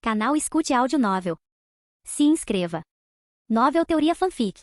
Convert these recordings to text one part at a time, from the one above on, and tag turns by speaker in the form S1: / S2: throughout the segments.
S1: Canal Escute Áudio Novel. Se inscreva. Novel Teoria Fanfic.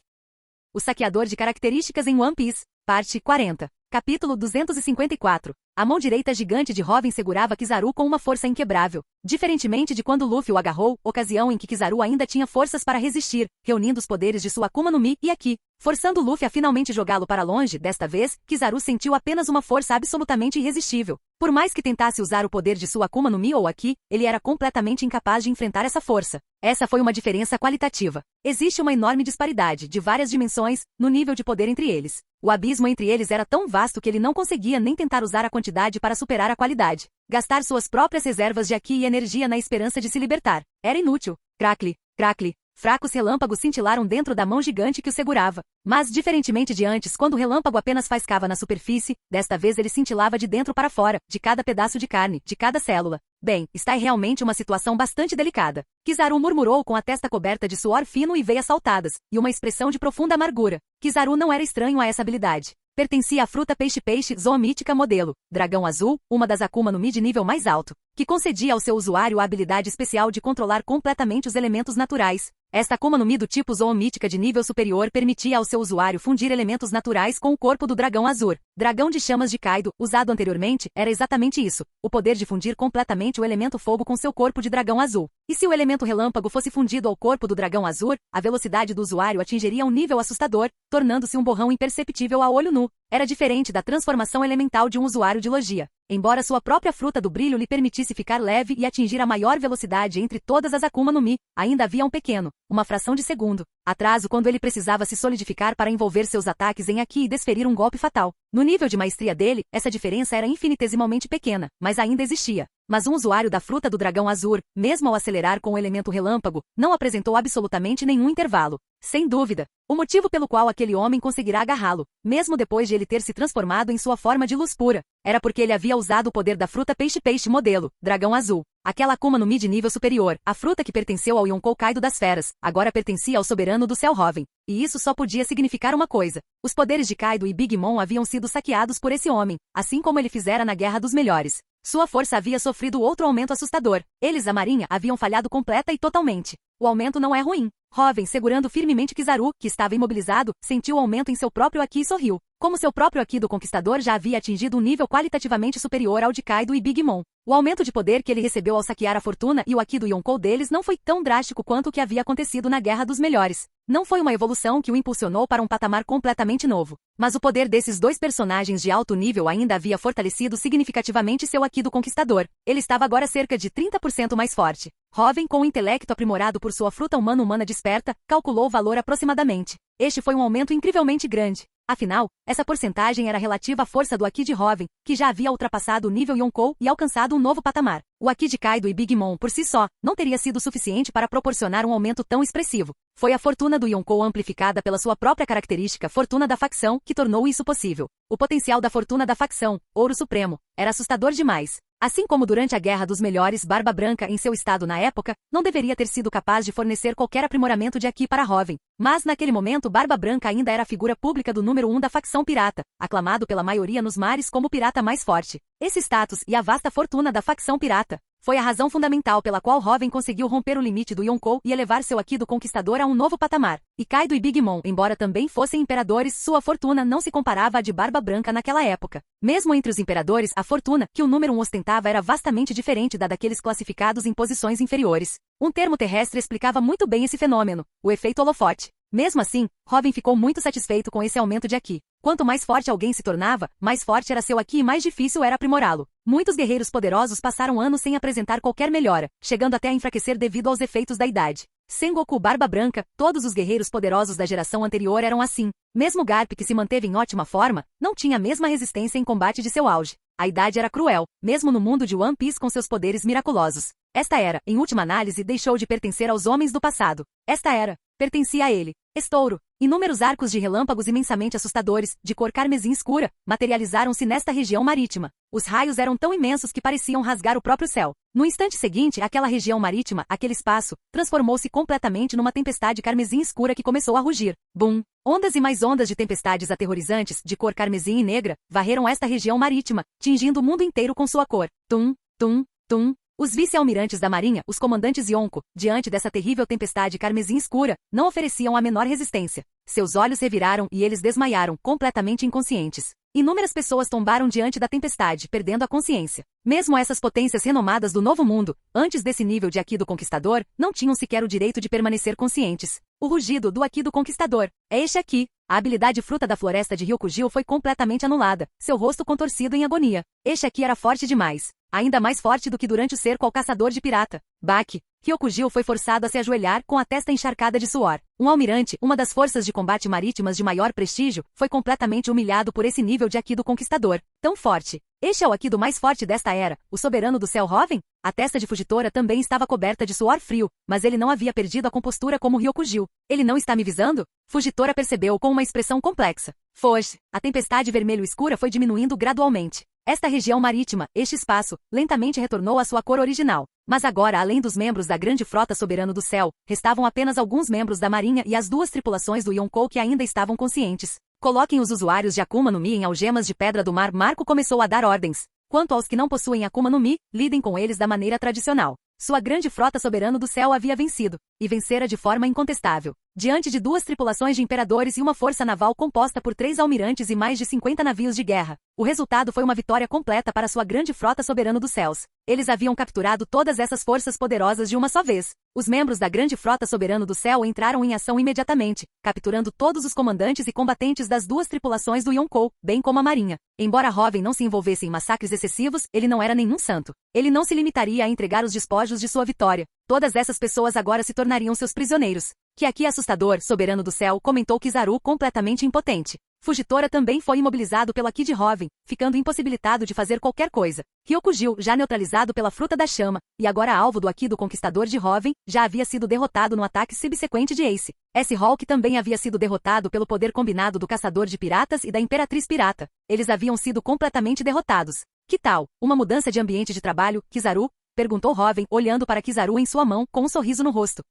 S2: O saqueador de características em One Piece, parte 40. Capítulo 254. A mão direita gigante de Robin segurava Kizaru com uma força inquebrável. Diferentemente de quando Luffy o agarrou, ocasião em que Kizaru ainda tinha forças para resistir, reunindo os poderes de sua Akuma no Mi e Haki, forçando Luffy a finalmente jogá-lo para longe. Desta vez, Kizaru sentiu apenas uma força absolutamente irresistível. Por mais que tentasse usar o poder de sua Akuma no Mi ou Haki, ele era completamente incapaz de enfrentar essa força. Essa foi uma diferença qualitativa. Existe uma enorme disparidade, de várias dimensões, no nível de poder entre eles. O abismo entre eles era tão vasto que ele não conseguia nem tentar usar a quantidade para superar a qualidade. Gastar suas próprias reservas de Haki e energia na esperança de se libertar. Era inútil. Crackle, crackle. Fracos relâmpagos cintilaram dentro da mão gigante que o segurava. Mas, diferentemente de antes, quando o relâmpago apenas faiscava na superfície, desta vez ele cintilava de dentro para fora, de cada pedaço de carne, de cada célula. Bem, está realmente uma situação bastante delicada. Kizaru murmurou com a testa coberta de suor fino e veias saltadas, e uma expressão de profunda amargura. Kizaru não era estranho a essa habilidade. Pertencia à fruta peixe-peixe zoomítica modelo, dragão azul, uma das Akuma no Mi de nível mais alto, que concedia ao seu usuário a habilidade especial de controlar completamente os elementos naturais. Esta Akuma no Mi do tipo zoomítica de nível superior permitia ao seu usuário fundir elementos naturais com o corpo do dragão azul. Dragão de chamas de Kaido, usado anteriormente, era exatamente isso, o poder de fundir completamente o elemento fogo com seu corpo de dragão azul. E se o elemento relâmpago fosse fundido ao corpo do dragão azul, a velocidade do usuário atingiria um nível assustador, tornando-se um borrão imperceptível a olho nu. Era diferente da transformação elemental de um usuário de logia. Embora sua própria fruta do brilho lhe permitisse ficar leve e atingir a maior velocidade entre todas as Akuma no Mi, ainda havia um pequeno, uma fração de segundo, atraso quando ele precisava se solidificar para envolver seus ataques em Haki e desferir um golpe fatal. No nível de maestria dele, essa diferença era infinitesimalmente pequena, mas ainda existia. Mas um usuário da fruta do dragão azul, mesmo ao acelerar com o elemento relâmpago, não apresentou absolutamente nenhum intervalo. Sem dúvida, o motivo pelo qual aquele homem conseguirá agarrá-lo, mesmo depois de ele ter se transformado em sua forma de luz pura, era porque ele havia usado o poder da fruta peixe-peixe modelo, dragão azul. Aquela Akuma no Mi de nível superior, a fruta que pertenceu ao Yonkou Kaido das Feras, agora pertencia ao soberano do céu Robin. E isso só podia significar uma coisa. Os poderes de Kaido e Big Mom haviam sido saqueados por esse homem, assim como ele fizera na Guerra dos Melhores. Sua força havia sofrido outro aumento assustador. Eles, a marinha, haviam falhado completa e totalmente. O aumento não é ruim. Robin, segurando firmemente Kizaru, que estava imobilizado, sentiu o aumento em seu próprio Haki e sorriu. Como seu próprio Haki do Conquistador já havia atingido um nível qualitativamente superior ao de Kaido e Big Mom. O aumento de poder que ele recebeu ao saquear a fortuna e o Haki do Yonkou deles não foi tão drástico quanto o que havia acontecido na Guerra dos Melhores. Não foi uma evolução que o impulsionou para um patamar completamente novo. Mas o poder desses dois personagens de alto nível ainda havia fortalecido significativamente seu Haki do Conquistador. Ele estava agora cerca de 30% mais forte. Robin, com o intelecto aprimorado por sua fruta humana desperta, calculou o valor aproximadamente. Este foi um aumento incrivelmente grande. Afinal, essa porcentagem era relativa à força do Haki de Robin, que já havia ultrapassado o nível Yonkou e alcançado um novo patamar. O Haki de Kaido e Big Mom por si só, não teria sido suficiente para proporcionar um aumento tão expressivo. Foi a fortuna do Yonkou amplificada pela sua própria característica fortuna da facção que tornou isso possível. O potencial da fortuna da facção, Ouro Supremo, era assustador demais. Assim como durante a Guerra dos Melhores, Barba Branca, em seu estado na época, não deveria ter sido capaz de fornecer qualquer aprimoramento de Haki para Robin. Mas naquele momento Barba Branca ainda era a figura pública do número 1 da facção pirata, aclamado pela maioria nos mares como o pirata mais forte. Esse status e a vasta fortuna da facção pirata foi a razão fundamental pela qual Robin conseguiu romper o limite do Yonkou e elevar seu Haki do Conquistador a um novo patamar. E Kaido e Big Mom, embora também fossem imperadores, sua fortuna não se comparava à de Barba Branca naquela época. Mesmo entre os imperadores, a fortuna que o número 1 ostentava era vastamente diferente da daqueles classificados em posições inferiores. Um termo terrestre explicava muito bem esse fenômeno, o efeito holofote. Mesmo assim, Robin ficou muito satisfeito com esse aumento de Haki. Quanto mais forte alguém se tornava, mais forte era seu Haki e mais difícil era aprimorá-lo. Muitos guerreiros poderosos passaram anos sem apresentar qualquer melhora, chegando até a enfraquecer devido aos efeitos da idade. Sengoku Barba Branca, todos os guerreiros poderosos da geração anterior eram assim. Mesmo Garp, que se manteve em ótima forma, não tinha a mesma resistência em combate de seu auge. A idade era cruel, mesmo no mundo de One Piece com seus poderes miraculosos. Esta era, em última análise, deixou de pertencer aos homens do passado. Esta era, pertencia a ele. Estouro. Inúmeros arcos de relâmpagos imensamente assustadores, de cor carmesim escura, materializaram-se nesta região marítima. Os raios eram tão imensos que pareciam rasgar o próprio céu. No instante seguinte, aquela região marítima, aquele espaço, transformou-se completamente numa tempestade carmesim escura que começou a rugir. Bum! Ondas e mais ondas de tempestades aterrorizantes, de cor carmesim e negra, varreram esta região marítima, tingindo o mundo inteiro com sua cor. Tum, tum, tum. Os vice-almirantes da marinha, os comandantes Yonko, diante dessa terrível tempestade carmesim escura, não ofereciam a menor resistência. Seus olhos reviraram e eles desmaiaram, completamente inconscientes. Inúmeras pessoas tombaram diante da tempestade, perdendo a consciência. Mesmo essas potências renomadas do Novo Mundo, antes desse nível de Aki do Conquistador, não tinham sequer o direito de permanecer conscientes. O rugido do Aki do Conquistador. É este aqui. A habilidade fruta da floresta de Ryokugil foi completamente anulada, seu rosto contorcido em agonia. Este aqui era forte demais. Ainda mais forte do que durante o cerco ao caçador de pirata. Baki. Ryokugil foi forçado a se ajoelhar com a testa encharcada de suor. Um almirante, uma das forças de combate marítimas de maior prestígio, foi completamente humilhado por esse nível de Aki do Conquistador. Tão forte. Este é o Akido mais forte desta era, o soberano do céu Hoven? A testa de Fujitora também estava coberta de suor frio, mas ele não havia perdido a compostura como Ryokugil. Ele não está me visando? Fujitora percebeu com uma expressão complexa. Foge. A tempestade vermelho escura foi diminuindo gradualmente. Esta região marítima, este espaço, lentamente retornou à sua cor original. Mas agora, além dos membros da grande frota soberano do céu, restavam apenas alguns membros da marinha e as duas tripulações do Yonkou que ainda estavam conscientes. Coloquem os usuários de Akuma no Mi em algemas de pedra do mar. Marco começou a dar ordens. Quanto aos que não possuem Akuma no Mi, lidem com eles da maneira tradicional. Sua grande frota soberano do céu havia vencido, e vencera de forma incontestável. Diante de duas tripulações de imperadores e uma força naval composta por 3 almirantes e mais de 50 navios de guerra, o resultado foi uma vitória completa para sua grande frota soberano dos céus. Eles haviam capturado todas essas forças poderosas de uma só vez. Os membros da grande frota soberano do céu entraram em ação imediatamente, capturando todos os comandantes e combatentes das duas tripulações do Yonkou, bem como a marinha. Embora Hoven não se envolvesse em massacres excessivos, ele não era nenhum santo. Ele não se limitaria a entregar os despojos de sua vitória. Todas essas pessoas agora se tornariam seus prisioneiros. Que aqui assustador, soberano do céu, comentou Kizaru completamente impotente. Fujitora também foi imobilizado pelo Aki de Hoven, ficando impossibilitado de fazer qualquer coisa. Ryokugil, já neutralizado pela fruta da chama, e agora alvo do Aki do Conquistador de Hoven, já havia sido derrotado no ataque subsequente de Ace. S-Hulk também havia sido derrotado pelo poder combinado do Caçador de Piratas e da Imperatriz Pirata. Eles haviam sido completamente derrotados. Que tal? Uma mudança de ambiente de trabalho, Kizaru? Perguntou Hoven, olhando para Kizaru em sua mão, com um sorriso no rosto.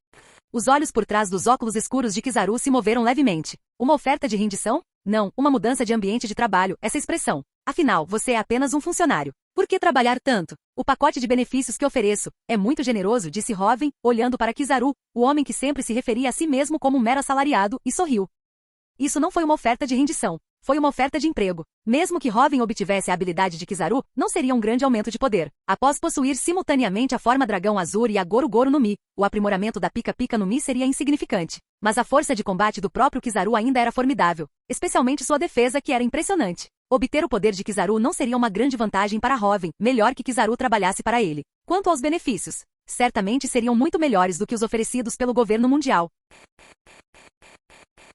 S2: Os olhos por trás dos óculos escuros de Kizaru se moveram levemente. Uma oferta de rendição? Não, uma mudança de ambiente de trabalho, essa expressão. Afinal, você é apenas um funcionário. Por que trabalhar tanto? O pacote de benefícios que ofereço é muito generoso, disse Hoven, olhando para Kizaru, o homem que sempre se referia a si mesmo como um mero assalariado, e sorriu. Isso não foi uma oferta de rendição. Foi uma oferta de emprego. Mesmo que Hoven obtivesse a habilidade de Kizaru, não seria um grande aumento de poder. Após possuir simultaneamente a forma dragão azul e a Goru Goru no Mi, o aprimoramento da Pika Pika no Mi seria insignificante. Mas a força de combate do próprio Kizaru ainda era formidável, especialmente sua defesa que era impressionante. Obter o poder de Kizaru não seria uma grande vantagem para Hoven, melhor que Kizaru trabalhasse para ele. Quanto aos benefícios, certamente seriam muito melhores do que os oferecidos pelo governo mundial.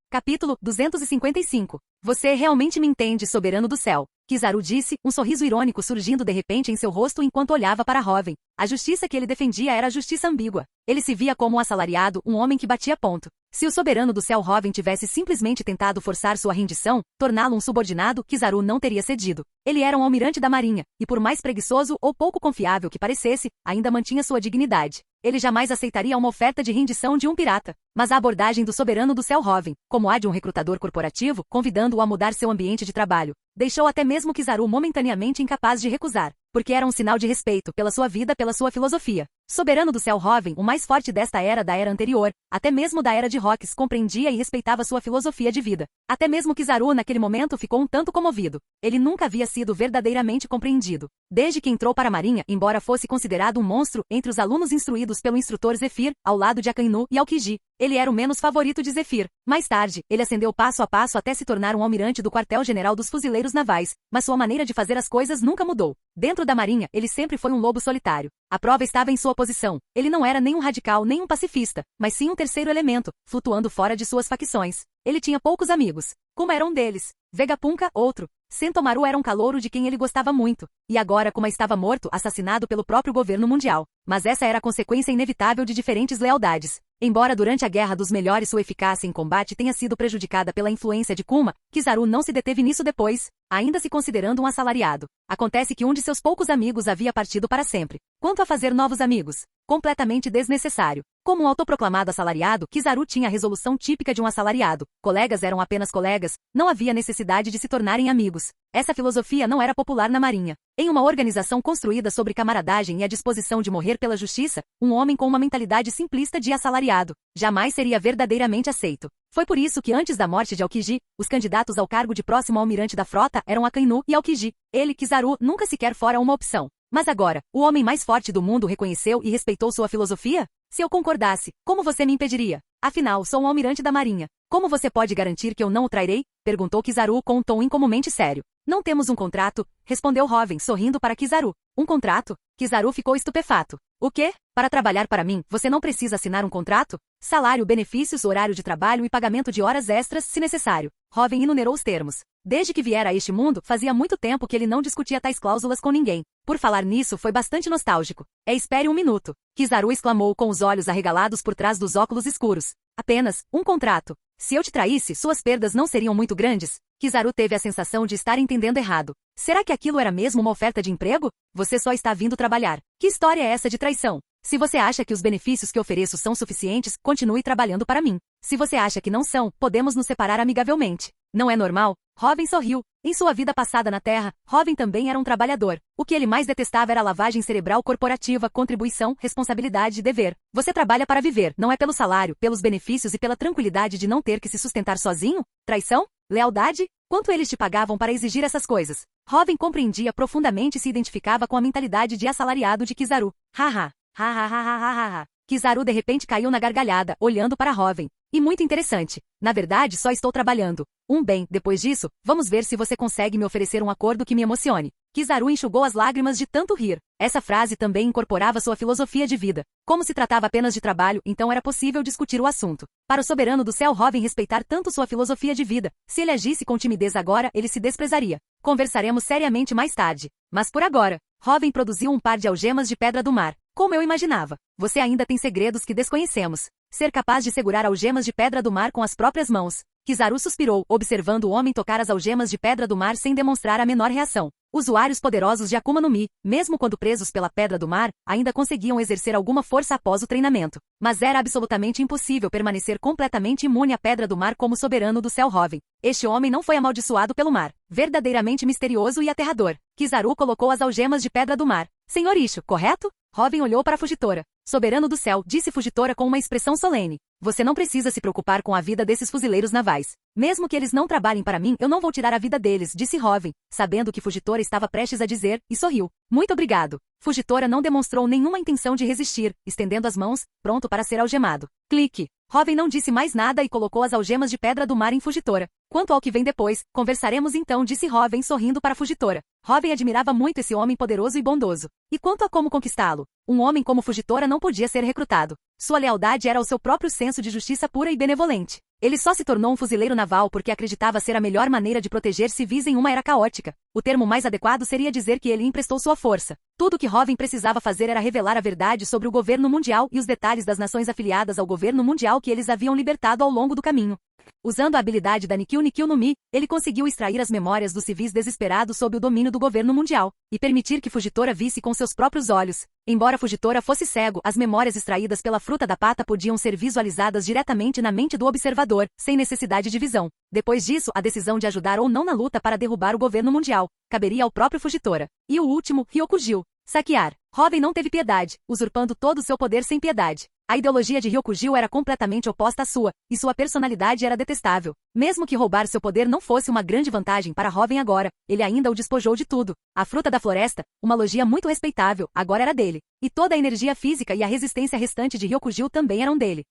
S2: Capítulo 255. Você realmente me entende, soberano do céu. Kizaru disse, um sorriso irônico surgindo de repente em seu rosto enquanto olhava para Hoven. A justiça que ele defendia era a justiça ambígua. Ele se via como um assalariado, um homem que batia ponto. Se o soberano do céu Hoven tivesse simplesmente tentado forçar sua rendição, torná-lo um subordinado, Kizaru não teria cedido. Ele era um almirante da marinha, e por mais preguiçoso ou pouco confiável que parecesse, ainda mantinha sua dignidade. Ele jamais aceitaria uma oferta de rendição de um pirata. Mas a abordagem do soberano do céu Hoven, como a de um recrutador corporativo, convidando-o a mudar seu ambiente de trabalho, deixou até mesmo Kizaru momentaneamente incapaz de recusar, porque era um sinal de respeito pela sua vida, pela sua filosofia. Soberano do céu Hoven, o mais forte desta era da era anterior, até mesmo da era de Rocks, compreendia e respeitava sua filosofia de vida. Até mesmo Kizaru naquele momento ficou um tanto comovido. Ele nunca havia sido verdadeiramente compreendido. Desde que entrou para a marinha, embora fosse considerado um monstro entre os alunos instruídos pelo instrutor Zephyr, ao lado de Akainu e Aokiji, ele era o menos favorito de Zephyr. Mais tarde, ele ascendeu passo a passo até se tornar um almirante do quartel-general dos fuzileiros navais, mas sua maneira de fazer as coisas nunca mudou. Dentro da marinha, ele sempre foi um lobo solitário. A prova estava em sua posição. Ele não era nem um radical nem um pacifista, mas sim um terceiro elemento, flutuando fora de suas facções. Ele tinha poucos amigos. Kuma era um deles. Vegapunk, outro. Sentomaru era um calouro de quem ele gostava muito. E agora Kuma estava morto, assassinado pelo próprio governo mundial. Mas essa era a consequência inevitável de diferentes lealdades. Embora durante a Guerra dos Melhores sua eficácia em combate tenha sido prejudicada pela influência de Kuma, Kizaru não se deteve nisso depois. ainda se considerando um assalariado. Acontece que um de seus poucos amigos havia partido para sempre. Quanto a fazer novos amigos, completamente desnecessário. Como um autoproclamado assalariado, Kizaru tinha a resolução típica de um assalariado. Colegas eram apenas colegas, não havia necessidade de se tornarem amigos. Essa filosofia não era popular na Marinha. Em uma organização construída sobre camaradagem e a disposição de morrer pela justiça, um homem com uma mentalidade simplista de assalariado jamais seria verdadeiramente aceito. Foi por isso que antes da morte de Aokiji, os candidatos ao cargo de próximo almirante da frota eram Akainu e Aokiji. Ele, Kizaru, nunca sequer fora uma opção. Mas agora, o homem mais forte do mundo reconheceu e respeitou sua filosofia? Se eu concordasse, como você me impediria? Afinal, sou um almirante da Marinha. Como você pode garantir que eu não o trairei? Perguntou Kizaru com um tom incomumente sério. Não temos um contrato, respondeu Hoven, sorrindo para Kizaru. Um contrato? Kizaru ficou estupefato. O quê? Para trabalhar para mim, você não precisa assinar um contrato? Salário, benefícios, horário de trabalho e pagamento de horas extras, se necessário. Hoven enumerou os termos. Desde que viera a este mundo, fazia muito tempo que ele não discutia tais cláusulas com ninguém. Por falar nisso, foi bastante nostálgico. Espere um minuto. Kizaru exclamou com os olhos arregalados por trás dos óculos escuros. Apenas um contrato. Se eu te traísse, suas perdas não seriam muito grandes? Kizaru teve a sensação de estar entendendo errado. Será que aquilo era mesmo uma oferta de emprego? Você só está vindo trabalhar. Que história é essa de traição? Se você acha que os benefícios que ofereço são suficientes, continue trabalhando para mim. Se você acha que não são, podemos nos separar amigavelmente. Não é normal? Hoven sorriu. Em sua vida passada na Terra, Hoven também era um trabalhador. O que ele mais detestava era a lavagem cerebral corporativa, contribuição, responsabilidade e dever. Você trabalha para viver, não é pelo salário, pelos benefícios e pela tranquilidade de não ter que se sustentar sozinho? Traição? Lealdade? Quanto eles te pagavam para exigir essas coisas? Hoven compreendia profundamente e se identificava com a mentalidade de assalariado de Kizaru. Haha. Ha. Kizaru de repente caiu na gargalhada, olhando para Hoven. E muito interessante. Na verdade, só estou trabalhando. Bem, depois disso, vamos ver se você consegue me oferecer um acordo que me emocione. Kizaru enxugou as lágrimas de tanto rir. Essa frase também incorporava sua filosofia de vida. Como se tratava apenas de trabalho, então era possível discutir o assunto. Para o soberano do céu Hoven respeitar tanto sua filosofia de vida, se ele agisse com timidez agora, ele se desprezaria. Conversaremos seriamente mais tarde. Mas por agora, Hoven produziu um par de algemas de pedra do mar. Como eu imaginava. Você ainda tem segredos que desconhecemos. Ser capaz de segurar algemas de pedra do mar com as próprias mãos. Kizaru suspirou, observando o homem tocar as algemas de pedra do mar sem demonstrar a menor reação. Usuários poderosos de Akuma no Mi, mesmo quando presos pela pedra do mar, ainda conseguiam exercer alguma força após o treinamento. Mas era absolutamente impossível permanecer completamente imune à pedra do mar como soberano do céu Hoven. Este homem não foi amaldiçoado pelo mar. Verdadeiramente misterioso e aterrador. Kizaru colocou as algemas de pedra do mar. Senhor Isho, correto? Hoven olhou para Fujitora. Soberano do céu, disse Fujitora com uma expressão solene. Você não precisa se preocupar com a vida desses fuzileiros navais. Mesmo que eles não trabalhem para mim, eu não vou tirar a vida deles, disse Hoven, sabendo que Fujitora estava prestes a dizer, e sorriu. Muito obrigado. Fujitora não demonstrou nenhuma intenção de resistir, estendendo as mãos, pronto para ser algemado. Clique. Hoven não disse mais nada e colocou as algemas de pedra do mar em Fujitora. Quanto ao que vem depois, conversaremos então, disse Hoven sorrindo para Fujitora. Hoven admirava muito esse homem poderoso e bondoso. E quanto a como conquistá-lo? Um homem como Fujitora não podia ser recrutado. Sua lealdade era ao seu próprio senso de justiça pura e benevolente. Ele só se tornou um fuzileiro naval porque acreditava ser a melhor maneira de proteger civis em uma era caótica. O termo mais adequado seria dizer que ele emprestou sua força. Tudo o que Hoven precisava fazer era revelar a verdade sobre o governo mundial e os detalhes das nações afiliadas ao governo mundial que eles haviam libertado ao longo do caminho. Usando a habilidade da Nikkyu no Mi, ele conseguiu extrair as memórias dos civis desesperados sob o domínio do governo mundial, e permitir que Fujitora visse com seus próprios olhos. Embora Fujitora fosse cego, as memórias extraídas pela fruta da pata podiam ser visualizadas diretamente na mente do observador, sem necessidade de visão. Depois disso, a decisão de ajudar ou não na luta para derrubar o governo mundial caberia ao próprio Fujitora. E o último, Ryokugyu. Saquear. Hoven não teve piedade, usurpando todo o seu poder sem piedade. A ideologia de Ryokugyu era completamente oposta à sua, e sua personalidade era detestável. Mesmo que roubar seu poder não fosse uma grande vantagem para Hoven agora, ele ainda o despojou de tudo. A fruta da floresta, uma logia muito respeitável, agora era dele. E toda a energia física e a resistência restante de Ryokugyu também eram dele.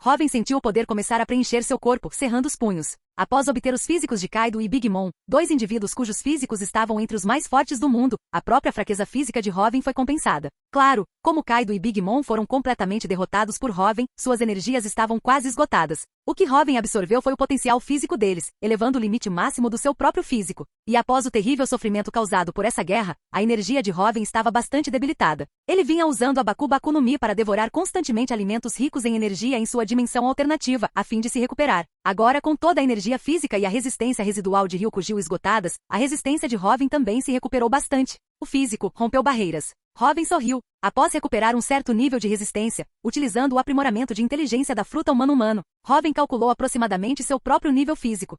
S2: Hoven sentiu o poder começar a preencher seu corpo, cerrando os punhos. Após obter os físicos de Kaido e Big Mom, dois indivíduos cujos físicos estavam entre os mais fortes do mundo, a própria fraqueza física de Hoven foi compensada. Claro, como Kaido e Big Mom foram completamente derrotados por Hoven, suas energias estavam quase esgotadas. O que Hoven absorveu foi o potencial físico deles, elevando o limite máximo do seu próprio físico. E após o terrível sofrimento causado por essa guerra, a energia de Hoven estava bastante debilitada. Ele vinha usando a Baku no Mi para devorar constantemente alimentos ricos em energia em sua dimensão alternativa, a fim de se recuperar. Agora, com toda a energia energia física e a resistência residual de Ryukugyu esgotadas, a resistência de Robin também se recuperou bastante. O físico rompeu barreiras. Robin sorriu. Após recuperar um certo nível de resistência, utilizando o aprimoramento de inteligência da fruta humano-humano, Robin calculou aproximadamente seu próprio nível físico.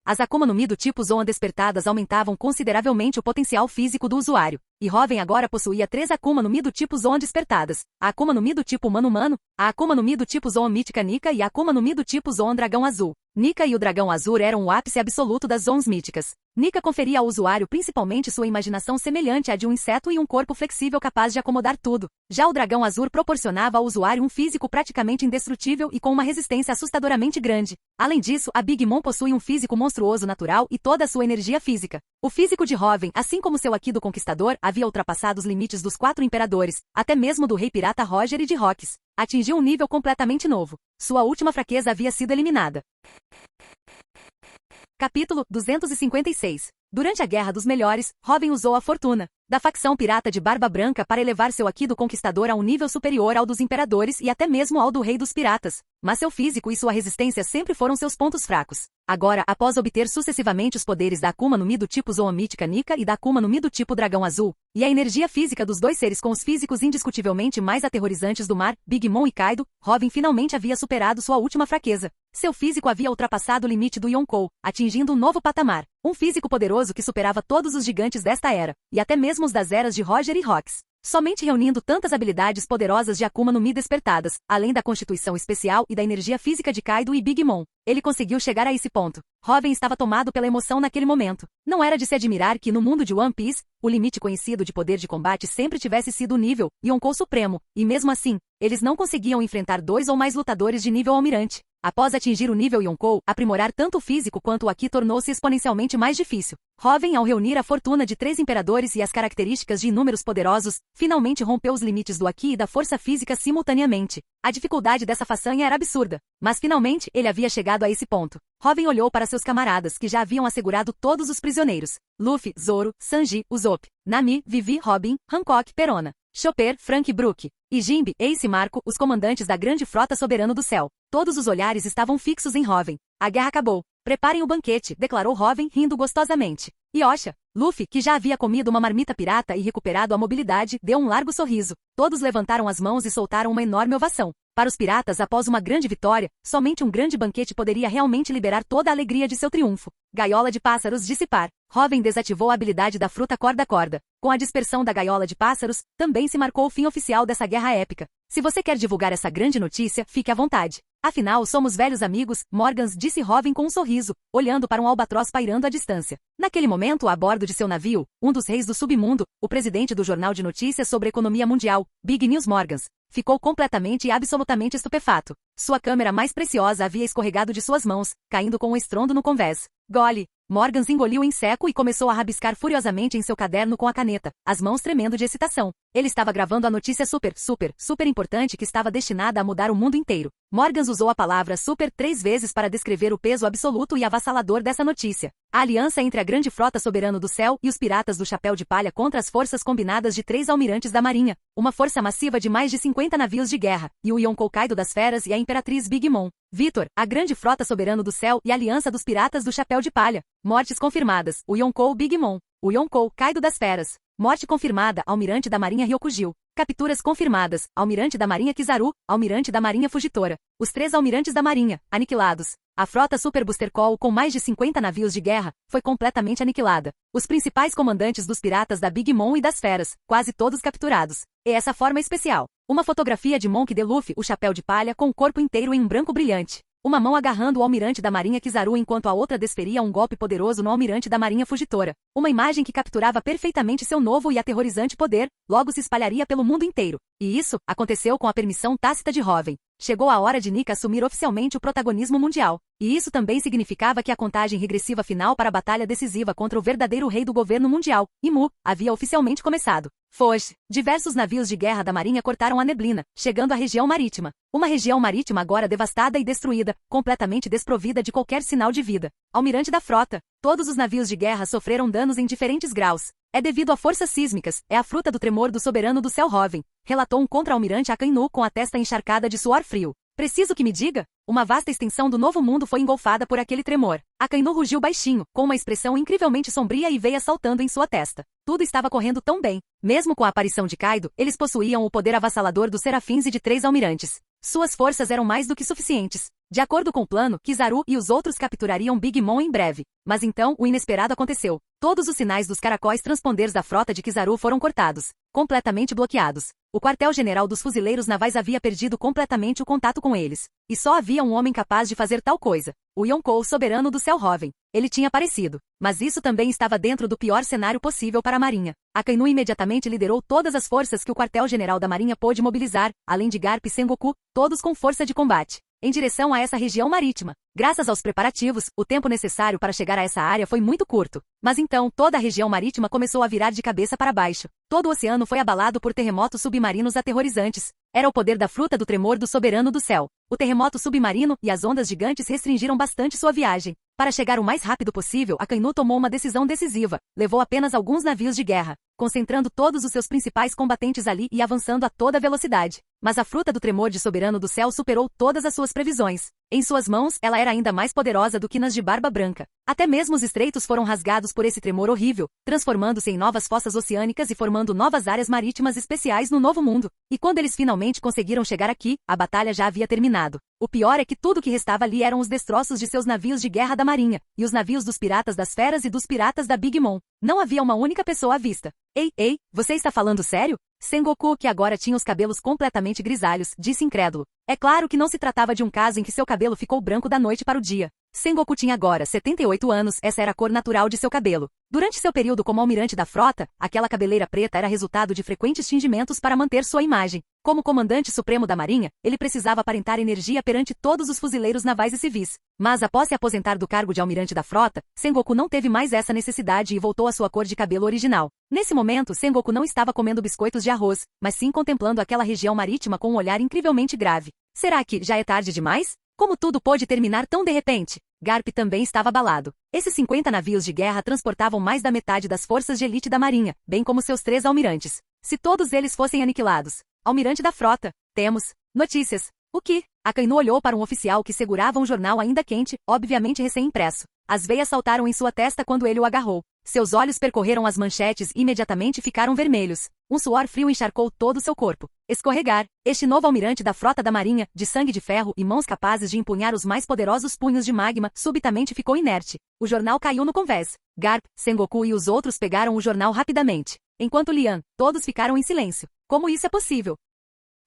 S2: As Akuma no Mi do tipo Zoan despertadas aumentavam consideravelmente o potencial físico do usuário, e Robin agora possuía 3 Akuma no Mi do tipo Zoan despertadas, a Akuma no Mi do tipo humano-humano, a Akuma no Mi do tipo Zoan mítica Nika e a Akuma no Mi do tipo Zoan dragão azul. Nika e o dragão azul eram o ápice absoluto das Zoans míticas. Nika conferia ao usuário principalmente sua imaginação semelhante à de um inseto e um corpo flexível capaz de acomodar tudo. Já o dragão azul proporcionava ao usuário um físico praticamente indestrutível e com uma resistência assustadoramente grande. Além disso, a Big Mom possui um físico monstruoso natural e toda a sua energia física. O físico de Robin, assim como seu Aki do Conquistador, havia ultrapassado os limites dos 4 imperadores, até mesmo do rei pirata Roger e de Rocks. Atingiu um nível completamente novo. Sua última fraqueza havia sido eliminada. Capítulo 256. Durante a Guerra dos Melhores, Robin usou a fortuna da facção pirata de Barba Branca para elevar seu Aki do Conquistador a um nível superior ao dos imperadores e até mesmo ao do rei dos piratas. Mas seu físico e sua resistência sempre foram seus pontos fracos. Agora, após obter sucessivamente os poderes da Akuma no Mi do tipo Zoan mítica Nika e da Akuma no Mi do tipo Dragão Azul, e a energia física dos dois seres com os físicos indiscutivelmente mais aterrorizantes do mar, Big Mom e Kaido, Robin finalmente havia superado sua última fraqueza. Seu físico havia ultrapassado o limite do Yonkou, atingindo um novo patamar. Um físico poderoso que superava todos os gigantes desta era, e até mesmo os das eras de Roger e Rocks. Somente reunindo tantas habilidades poderosas de Akuma no Mi despertadas, além da constituição especial e da energia física de Kaido e Big Mom, ele conseguiu chegar a esse ponto. Robin estava tomado pela emoção naquele momento. Não era de se admirar que no mundo de One Piece, o limite conhecido de poder de combate sempre tivesse sido o nível Yonkou Supremo, e mesmo assim, eles não conseguiam enfrentar 2 ou mais lutadores de nível almirante. Após atingir o nível Yonkou, aprimorar tanto o físico quanto o Aki tornou-se exponencialmente mais difícil. Robin, ao reunir a fortuna de 3 imperadores e as características de inúmeros poderosos, finalmente rompeu os limites do Aki e da força física simultaneamente. A dificuldade dessa façanha era absurda, mas finalmente ele havia chegado a esse ponto. Robin olhou para seus camaradas que já haviam assegurado todos os prisioneiros. Luffy, Zoro, Sanji, Usopp, Nami, Vivi, Robin, Hancock, Perona, Chopper, Frank Brook, e Jinbe, Ace e Marco, os comandantes da grande frota soberano do céu. Todos os olhares estavam fixos em Robin. A guerra acabou. Preparem o banquete, declarou Robin, rindo gostosamente. Yosha, Luffy, que já havia comido uma marmita pirata e recuperado a mobilidade, deu um largo sorriso. Todos levantaram as mãos e soltaram uma enorme ovação. Para os piratas, após uma grande vitória, somente um grande banquete poderia realmente liberar toda a alegria de seu triunfo. Gaiola de pássaros dissipar. Robin desativou a habilidade da fruta corda-corda. Com a dispersão da gaiola de pássaros, também se marcou o fim oficial dessa guerra épica. Se você quer divulgar essa grande notícia, fique à vontade. Afinal, somos velhos amigos, Morgans, disse Robin com um sorriso, olhando para um albatroz pairando à distância. Naquele momento, a bordo de seu navio, um dos reis do submundo, o presidente do jornal de notícias sobre economia mundial, Big News Morgans, ficou completamente e absolutamente estupefato. Sua câmera mais preciosa havia escorregado de suas mãos, caindo com um estrondo no convés. Gole! Morgans engoliu em seco e começou a rabiscar furiosamente em seu caderno com a caneta, as mãos tremendo de excitação. Ele estava gravando a notícia super importante que estava destinada a mudar o mundo inteiro. Morgans usou a palavra super 3 vezes para descrever o peso absoluto e avassalador dessa notícia. A aliança entre a grande frota soberana do céu e os piratas do chapéu de palha contra as forças combinadas de 3 almirantes da marinha, uma força massiva de mais de 50 navios de guerra, e o Yonkou Kaido das feras e a imperatriz Big Mom. Vitor, a grande frota soberana do céu e a aliança dos piratas do chapéu de palha. Mortes confirmadas, o Yonkou Big Mom. O Yonkou Kaido das feras. Morte confirmada, almirante da marinha Ryokugyu. Capturas confirmadas, almirante da marinha Kizaru, almirante da marinha Fugitora. Os 3 almirantes da marinha, aniquilados. A frota Super Booster Call, com mais de 50 navios de guerra, foi completamente aniquilada. Os principais comandantes dos piratas da Big Mom e das feras, quase todos capturados. E essa forma especial. Uma fotografia de Monk D. Luffy, o chapéu de palha, com o corpo inteiro em um branco brilhante. Uma mão agarrando o almirante da marinha Kizaru enquanto a outra desferia um golpe poderoso no almirante da marinha Fugitora. Uma imagem que capturava perfeitamente seu novo e aterrorizante poder, logo se espalharia pelo mundo inteiro. E isso aconteceu com a permissão tácita de Robin. Chegou a hora de Nika assumir oficialmente o protagonismo mundial. E isso também significava que a contagem regressiva final para a batalha decisiva contra o verdadeiro rei do governo mundial, Imu, havia oficialmente começado. Foz. Diversos navios de guerra da marinha cortaram a neblina, chegando à região marítima. Uma região marítima agora devastada e destruída, completamente desprovida de qualquer sinal de vida. Almirante da frota. Todos os navios de guerra sofreram danos em diferentes graus. É devido a forças sísmicas, é a fruta do tremor do soberano do céu Robin, relatou um contra-almirante Akainu com a testa encharcada de suor frio. Preciso que me diga? Uma vasta extensão do novo mundo foi engolfada por aquele tremor. Akainu rugiu baixinho, com uma expressão incrivelmente sombria e veias saltando em sua testa. Tudo estava correndo tão bem. Mesmo com a aparição de Kaido, eles possuíam o poder avassalador dos serafins e de 3 almirantes. Suas forças eram mais do que suficientes. De acordo com o plano, Kizaru e os outros capturariam Big Mom em breve. Mas então, o inesperado aconteceu. Todos os sinais dos caracóis transponders da frota de Kizaru foram cortados, completamente bloqueados. O quartel-general dos fuzileiros navais havia perdido completamente o contato com eles. E só havia um homem capaz de fazer tal coisa. O Yonkou, soberano do céu Hoven. Ele tinha aparecido. Mas isso também estava dentro do pior cenário possível para a Marinha. Akainu imediatamente liderou todas as forças que o quartel-general da Marinha pôde mobilizar, além de Garp e Sengoku, todos com força de combate, em direção a essa região marítima. Graças aos preparativos, o tempo necessário para chegar a essa área foi muito curto. Mas então, toda a região marítima começou a virar de cabeça para baixo. Todo o oceano foi abalado por terremotos submarinos aterrorizantes. Era o poder da fruta do tremor do soberano do céu. O terremoto submarino e as ondas gigantes restringiram bastante sua viagem. Para chegar o mais rápido possível, Akainu tomou uma decisão decisiva. Levou apenas alguns navios de guerra, concentrando todos os seus principais combatentes ali e avançando a toda velocidade. Mas a fruta do tremor de soberano do céu superou todas as suas previsões. Em suas mãos, ela era ainda mais poderosa do que nas de Barba Branca. Até mesmo os estreitos foram rasgados por esse tremor horrível, transformando-se em novas fossas oceânicas e formando novas áreas marítimas especiais no Novo Mundo. E quando eles finalmente conseguiram chegar aqui, a batalha já havia terminado. O pior é que tudo que restava ali eram os destroços de seus navios de guerra da Marinha, e os navios dos piratas das Feras e dos piratas da Big Mom. Não havia uma única pessoa à vista. Ei, você está falando sério? Sengoku, que agora tinha os cabelos completamente grisalhos, disse incrédulo. É claro que não se tratava de um caso em que seu cabelo ficou branco da noite para o dia. Sengoku tinha agora 78 anos, essa era a cor natural de seu cabelo. Durante seu período como almirante da frota, aquela cabeleira preta era resultado de frequentes tingimentos para manter sua imagem. Como comandante supremo da Marinha, ele precisava aparentar energia perante todos os fuzileiros navais e civis. Mas após se aposentar do cargo de almirante da frota, Sengoku não teve mais essa necessidade e voltou à sua cor de cabelo original. Nesse momento, Sengoku não estava comendo biscoitos de arroz, mas sim contemplando aquela região marítima com um olhar incrivelmente grave. Será que já é tarde demais? Como tudo pôde terminar tão de repente? Garp também estava abalado. Esses 50 navios de guerra transportavam mais da metade das forças de elite da Marinha, bem como seus 3 almirantes. Se todos eles fossem aniquilados. Almirante da frota, temos notícias. O que? Akainu olhou para um oficial que segurava um jornal ainda quente, obviamente recém-impresso. As veias saltaram em sua testa quando ele o agarrou. Seus olhos percorreram as manchetes e imediatamente ficaram vermelhos. Um suor frio encharcou todo seu corpo. Escorregar. Este novo almirante da frota da Marinha, de sangue de ferro e mãos capazes de empunhar os mais poderosos punhos de magma, subitamente ficou inerte. O jornal caiu no convés. Garp, Sengoku e os outros pegaram o jornal rapidamente. Enquanto Lian, todos ficaram em silêncio. Como isso é possível?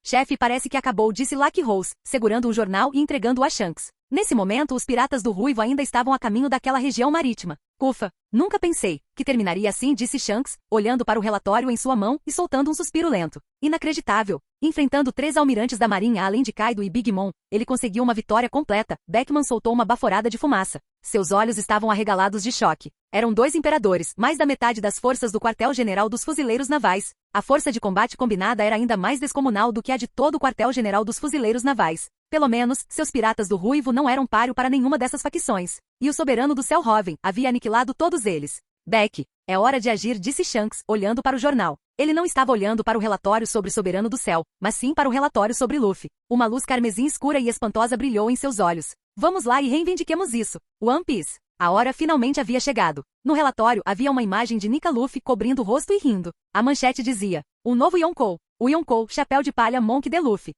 S2: Chefe, parece que acabou, disse Lucky Rose, segurando um jornal e entregando-o a Shanks. Nesse momento, os piratas do Ruivo ainda estavam a caminho daquela região marítima. Ufa, nunca pensei que terminaria assim, disse Shanks, olhando para o relatório em sua mão e soltando um suspiro lento. Inacreditável. Enfrentando 3 almirantes da Marinha além de Kaido e Big Mom, ele conseguiu uma vitória completa. Beckman soltou uma baforada de fumaça. Seus olhos estavam arregalados de choque. Eram 2 imperadores, mais da metade das forças do quartel-general dos fuzileiros navais. A força de combate combinada era ainda mais descomunal do que a de todo o quartel-general dos fuzileiros navais. Pelo menos, seus piratas do Ruivo não eram páreo para nenhuma dessas facções. E o soberano do céu Hoven havia aniquilado todos eles. Beck, é hora de agir, disse Shanks, olhando para o jornal. Ele não estava olhando para o relatório sobre o soberano do céu, mas sim para o relatório sobre Luffy. Uma luz carmesim escura e espantosa brilhou em seus olhos. Vamos lá e reivindiquemos isso. One Piece. A hora finalmente havia chegado. No relatório havia uma imagem de Nika Luffy cobrindo o rosto e rindo. A manchete dizia: o novo Yonkou. O Yonkou, chapéu de palha Monk de Luffy.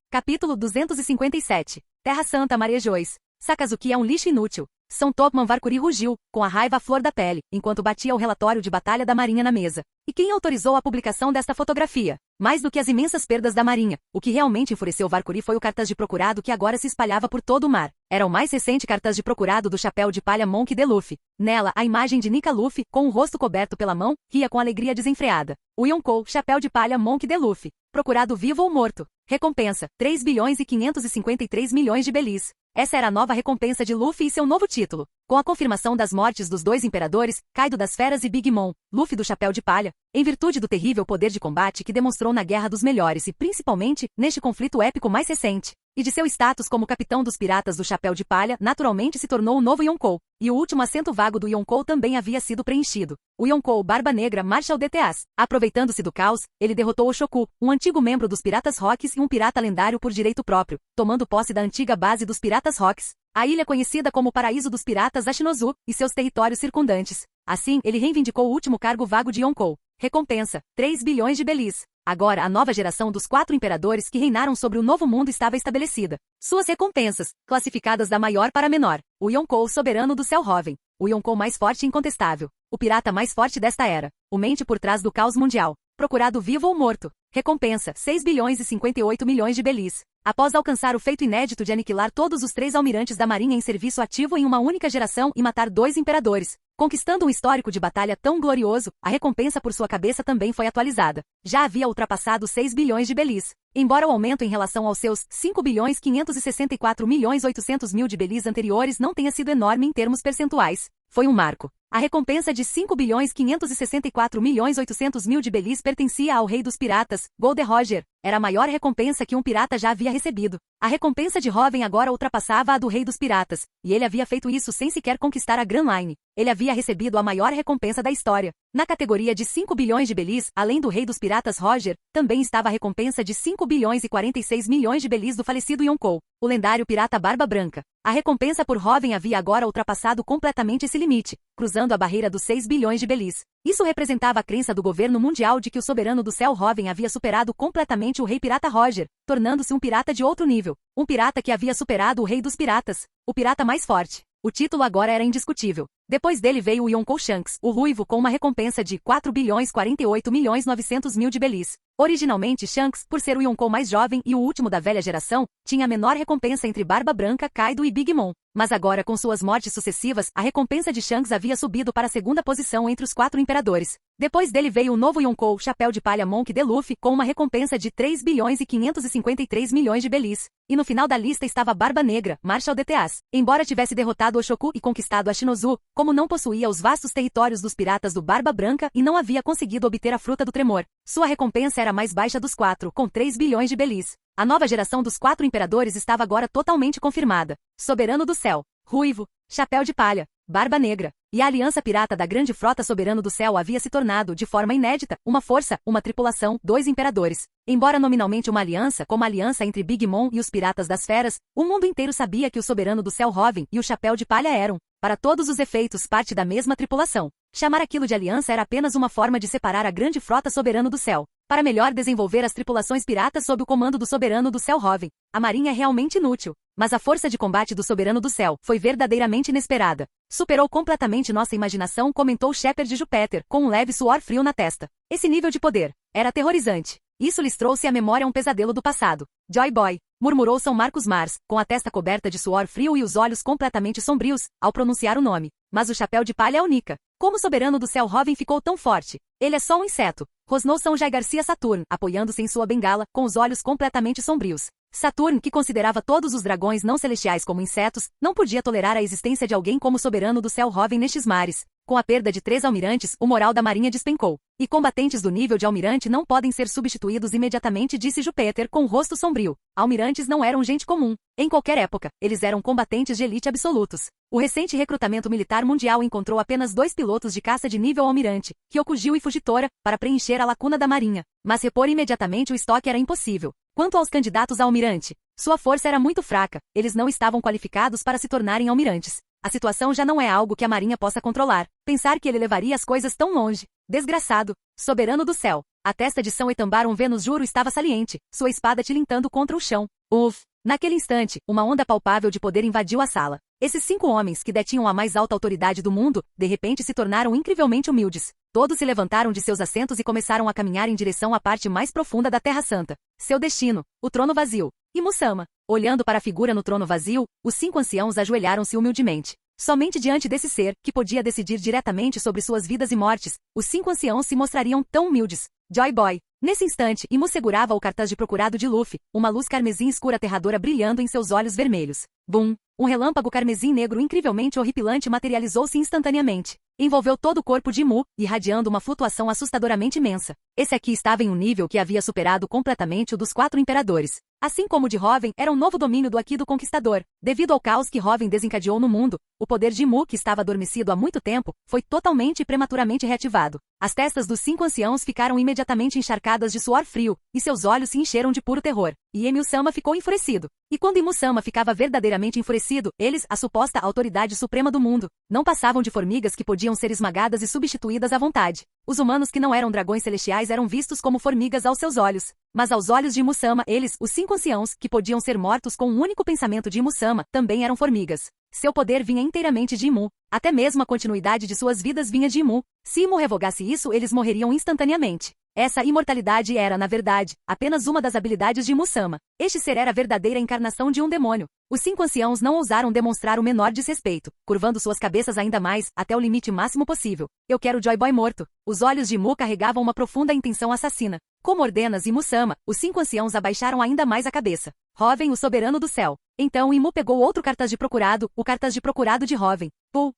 S2: Capítulo 257. Terra Santa Marejois. Sakazuki é um lixo inútil. São Topman Varkuri rugiu, com a raiva à flor da pele, enquanto batia o relatório de batalha da Marinha na mesa. E quem autorizou a publicação desta fotografia? Mais do que as imensas perdas da Marinha, o que realmente enfureceu Varkuri foi o cartaz de procurado que agora se espalhava por todo o mar. Era o mais recente cartaz de procurado do chapéu de palha Monk de Luffy. Nela, a imagem de Nika Luffy, com o rosto coberto pela mão, ria com alegria desenfreada. O Yonkou, chapéu de palha Monk de Luffy. Procurado vivo ou morto. Recompensa, 3 bilhões e 553 milhões de belis. Essa era a nova recompensa de Luffy e seu novo título. Com a confirmação das mortes dos 2 imperadores, Kaido das Feras e Big Mom, Luffy do Chapéu de Palha, em virtude do terrível poder de combate que demonstrou na Guerra dos Melhores e principalmente neste conflito épico mais recente, e de seu status como capitão dos piratas do Chapéu de Palha, naturalmente se tornou o novo Yonkou, e o último assento vago do Yonkou também havia sido preenchido. O Yonkou Barba Negra Marshal DTAs. Aproveitando-se do caos, ele derrotou o Shoku, um antigo membro dos Piratas Rocks e um pirata lendário por direito próprio, tomando posse da antiga base dos Piratas Rocks, a ilha conhecida como Paraíso dos Piratas Ashinozu, e seus territórios circundantes. Assim, ele reivindicou o último cargo vago de Yonkou. Recompensa: 3 bilhões de belis. Agora a nova geração dos 4 imperadores que reinaram sobre o Novo Mundo estava estabelecida. Suas recompensas, classificadas da maior para a menor. O Yonkou Soberano do Céu Hoven. O Yonkou mais forte e incontestável. O pirata mais forte desta era. O mente por trás do caos mundial. Procurado vivo ou morto. Recompensa: 6 bilhões e 58 milhões de belis. Após alcançar o feito inédito de aniquilar todos os 3 almirantes da marinha em serviço ativo em uma única geração e matar 2 imperadores, conquistando um histórico de batalha tão glorioso, a recompensa por sua cabeça também foi atualizada. Já havia ultrapassado 6 bilhões de belis. Embora o aumento em relação aos seus 5 bilhões 564 milhões 800 mil de belis anteriores não tenha sido enorme em termos percentuais, foi um marco. A recompensa de 5 bilhões 564 milhões 800 mil de belis pertencia ao rei dos piratas, Gold Roger. Era a maior recompensa que um pirata já havia recebido. A recompensa de Hoven agora ultrapassava a do rei dos piratas, e ele havia feito isso sem sequer conquistar a Grand Line. Ele havia recebido a maior recompensa da história. Na categoria de 5 bilhões de belis, além do rei dos piratas Roger, também estava a recompensa de 5 bilhões e 46 milhões de belis do falecido Yonkou, o lendário pirata Barba Branca. A recompensa por Hoven havia agora ultrapassado completamente esse limite, cruzando a barreira dos 6 bilhões de belis. Isso representava a crença do governo mundial de que o soberano do céu Hoven havia superado completamente o rei pirata Roger, tornando-se um pirata de outro nível. Um pirata que havia superado o rei dos piratas, o pirata mais forte. O título agora era indiscutível. Depois dele veio o Yonkou Shanks, o ruivo, com uma recompensa de 4 bilhões 48 milhões 900 mil de belis. Originalmente Shanks, por ser o Yonkou mais jovem e o último da velha geração, tinha a menor recompensa entre Barba Branca, Kaido e Big Mom. Mas agora, com suas mortes sucessivas, a recompensa de Shanks havia subido para a segunda posição entre os 4 imperadores. Depois dele veio o novo Yonkou Chapéu de Palha Monk de Luffy, com uma recompensa de 3 bilhões e 553 milhões de belis. E no final da lista estava Barba Negra, Marshal DTAs. Embora tivesse derrotado o Shoku e conquistado a Shinozu, como não possuía os vastos territórios dos piratas do Barba Branca e não havia conseguido obter a Fruta do Tremor, sua recompensa era a mais baixa dos 4, com 3 bilhões de belis. A nova geração dos 4 imperadores estava agora totalmente confirmada. Soberano do Céu, Ruivo, Chapéu de Palha, Barba Negra, e a Aliança Pirata da Grande Frota Soberano do Céu havia se tornado, de forma inédita, uma força, uma tripulação, 2 imperadores. Embora nominalmente uma aliança, como a aliança entre Big Mom e os Piratas das Feras, o mundo inteiro sabia que o Soberano do Céu Hoven e o Chapéu de Palha eram, para todos os efeitos, parte da mesma tripulação. Chamar aquilo de aliança era apenas uma forma de separar a Grande Frota Soberano do Céu, para melhor desenvolver as tripulações piratas sob o comando do Soberano do Céu Hoven. A marinha é realmente inútil, mas a força de combate do Soberano do Céu foi verdadeiramente inesperada. Superou completamente nossa imaginação, comentou Shepard de Júpiter, com um leve suor frio na testa. Esse nível de poder era aterrorizante. Isso lhes trouxe à memória um pesadelo do passado. Joy Boy, murmurou São Marcos Mars, com a testa coberta de suor frio e os olhos completamente sombrios, ao pronunciar o nome. Mas o Chapéu de Palha é única. Como o Soberano do Céu Hoven ficou tão forte? Ele é só um inseto. Rosnou São Jai Garcia Saturn, apoiando-se em sua bengala, com os olhos completamente sombrios. Saturn, que considerava todos os dragões não celestiais como insetos, não podia tolerar a existência de alguém como o Soberano do Céu Hoven nestes mares. Com a perda de 3 almirantes, o moral da marinha despencou. E combatentes do nível de almirante não podem ser substituídos imediatamente, disse Júpiter com o rosto sombrio. Almirantes não eram gente comum. Em qualquer época, eles eram combatentes de elite absolutos. O recente recrutamento militar mundial encontrou apenas 2 pilotos de caça de nível almirante, Ryokugil e Fujitora, para preencher a lacuna da marinha. Mas repor imediatamente o estoque era impossível. Quanto aos candidatos a almirante, sua força era muito fraca, eles não estavam qualificados para se tornarem almirantes. A situação já não é algo que a marinha possa controlar. Pensar que ele levaria as coisas tão longe. Desgraçado. Soberano do Céu. A testa de São Etambaron Vênus Juro estava saliente, sua espada tilintando contra o chão. Uff! Naquele instante, uma onda palpável de poder invadiu a sala. Esses 5 homens que detinham a mais alta autoridade do mundo, de repente se tornaram incrivelmente humildes. Todos se levantaram de seus assentos e começaram a caminhar em direção à parte mais profunda da Terra Santa. Seu destino, o trono vazio. E Musama, olhando para a figura no trono vazio, os 5 anciãos ajoelharam-se humildemente. Somente diante desse ser, que podia decidir diretamente sobre suas vidas e mortes, os 5 anciãos se mostrariam tão humildes. Joy Boy. Nesse instante, Imu segurava o cartaz de procurado de Luffy, uma luz carmesim escura aterradora brilhando em seus olhos vermelhos. Bum! Um relâmpago carmesim negro incrivelmente horripilante materializou-se instantaneamente. envolveu todo o corpo de Mu, irradiando uma flutuação assustadoramente imensa. Esse aqui estava em um nível que havia superado completamente o dos 4 imperadores. Assim como o de Hoven, era um novo domínio do Aqui do Conquistador. Devido ao caos que Hoven desencadeou no mundo, o poder de Mu, que estava adormecido há muito tempo, foi totalmente e prematuramente reativado. As testas dos 5 anciãos ficaram imediatamente encharcadas de suor frio, e seus olhos se encheram de puro terror. E Emil-sama ficou enfurecido. E quando Imu-sama ficava verdadeiramente enfurecido, eles, a suposta autoridade suprema do mundo, não passavam de formigas que podiam ser esmagadas e substituídas à vontade. Os humanos que não eram dragões celestiais eram vistos como formigas aos seus olhos. Mas aos olhos de Imu-sama, eles, os 5 anciãos, que podiam ser mortos com um único pensamento de Imu-sama, também eram formigas. Seu poder vinha inteiramente de Imu. Até mesmo a continuidade de suas vidas vinha de Imu. Se Imu revogasse isso, eles morreriam instantaneamente. Essa imortalidade era, na verdade, apenas uma das habilidades de Imu-sama. Este ser era a verdadeira encarnação de um demônio. Os 5 anciãos não ousaram demonstrar o menor desrespeito, curvando suas cabeças ainda mais, até o limite máximo possível. Eu quero Joy Boy morto. Os olhos de Imu carregavam uma profunda intenção assassina. Como ordenas Imu-sama, os 5 anciãos abaixaram ainda mais a cabeça. Hoven, o soberano do céu. Então Imu pegou outro cartaz de procurado, o cartaz de procurado de Hoven. Pull.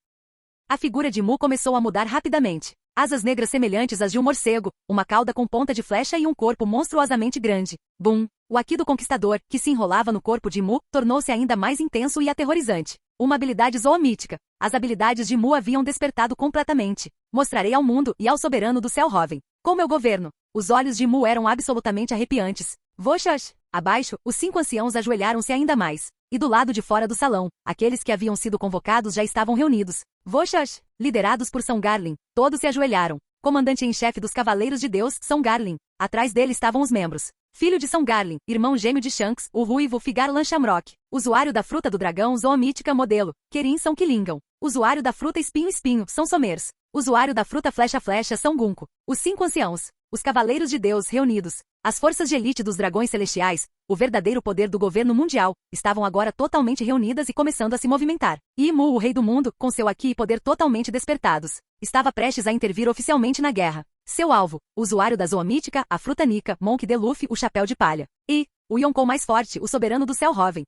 S2: A figura de Imu começou a mudar rapidamente. Asas negras semelhantes às de um morcego, uma cauda com ponta de flecha e um corpo monstruosamente grande. Bum! O Aqui do Conquistador, que se enrolava no corpo de Imu, tornou-se ainda mais intenso e aterrorizante. Uma habilidade zoomítica. As habilidades de Imu haviam despertado completamente. Mostrarei ao mundo e ao soberano do céu Hoven. Com meu governo. Os olhos de Imu eram absolutamente arrepiantes. Voxas! Abaixo, os 5 anciãos ajoelharam-se ainda mais. E do lado de fora do salão, aqueles que haviam sido convocados já estavam reunidos. Voxas! Liderados por São Garlin, todos se ajoelharam. Comandante em chefe dos Cavaleiros de Deus, São Garlin. Atrás dele estavam os membros. Filho de São Garlin, irmão gêmeo de Shanks, o ruivo Figarlan Shamrock. Usuário da fruta do dragão zoomítica modelo, Kerin São Killingan. Usuário da fruta espinho São Somers. Usuário da fruta flecha São Gunko. Os 5 anciãos. Os Cavaleiros de Deus reunidos. As forças de elite dos dragões celestiais, o verdadeiro poder do governo mundial, estavam agora totalmente reunidas e começando a se movimentar. E Imu, o rei do mundo, com seu Aqui e poder totalmente despertados, estava prestes a intervir oficialmente na guerra. Seu alvo, o usuário da zoomítica, a fruta Nika, Monk de Luffy, o chapéu de palha. E o Yonkou mais forte, o soberano do céu Hoven.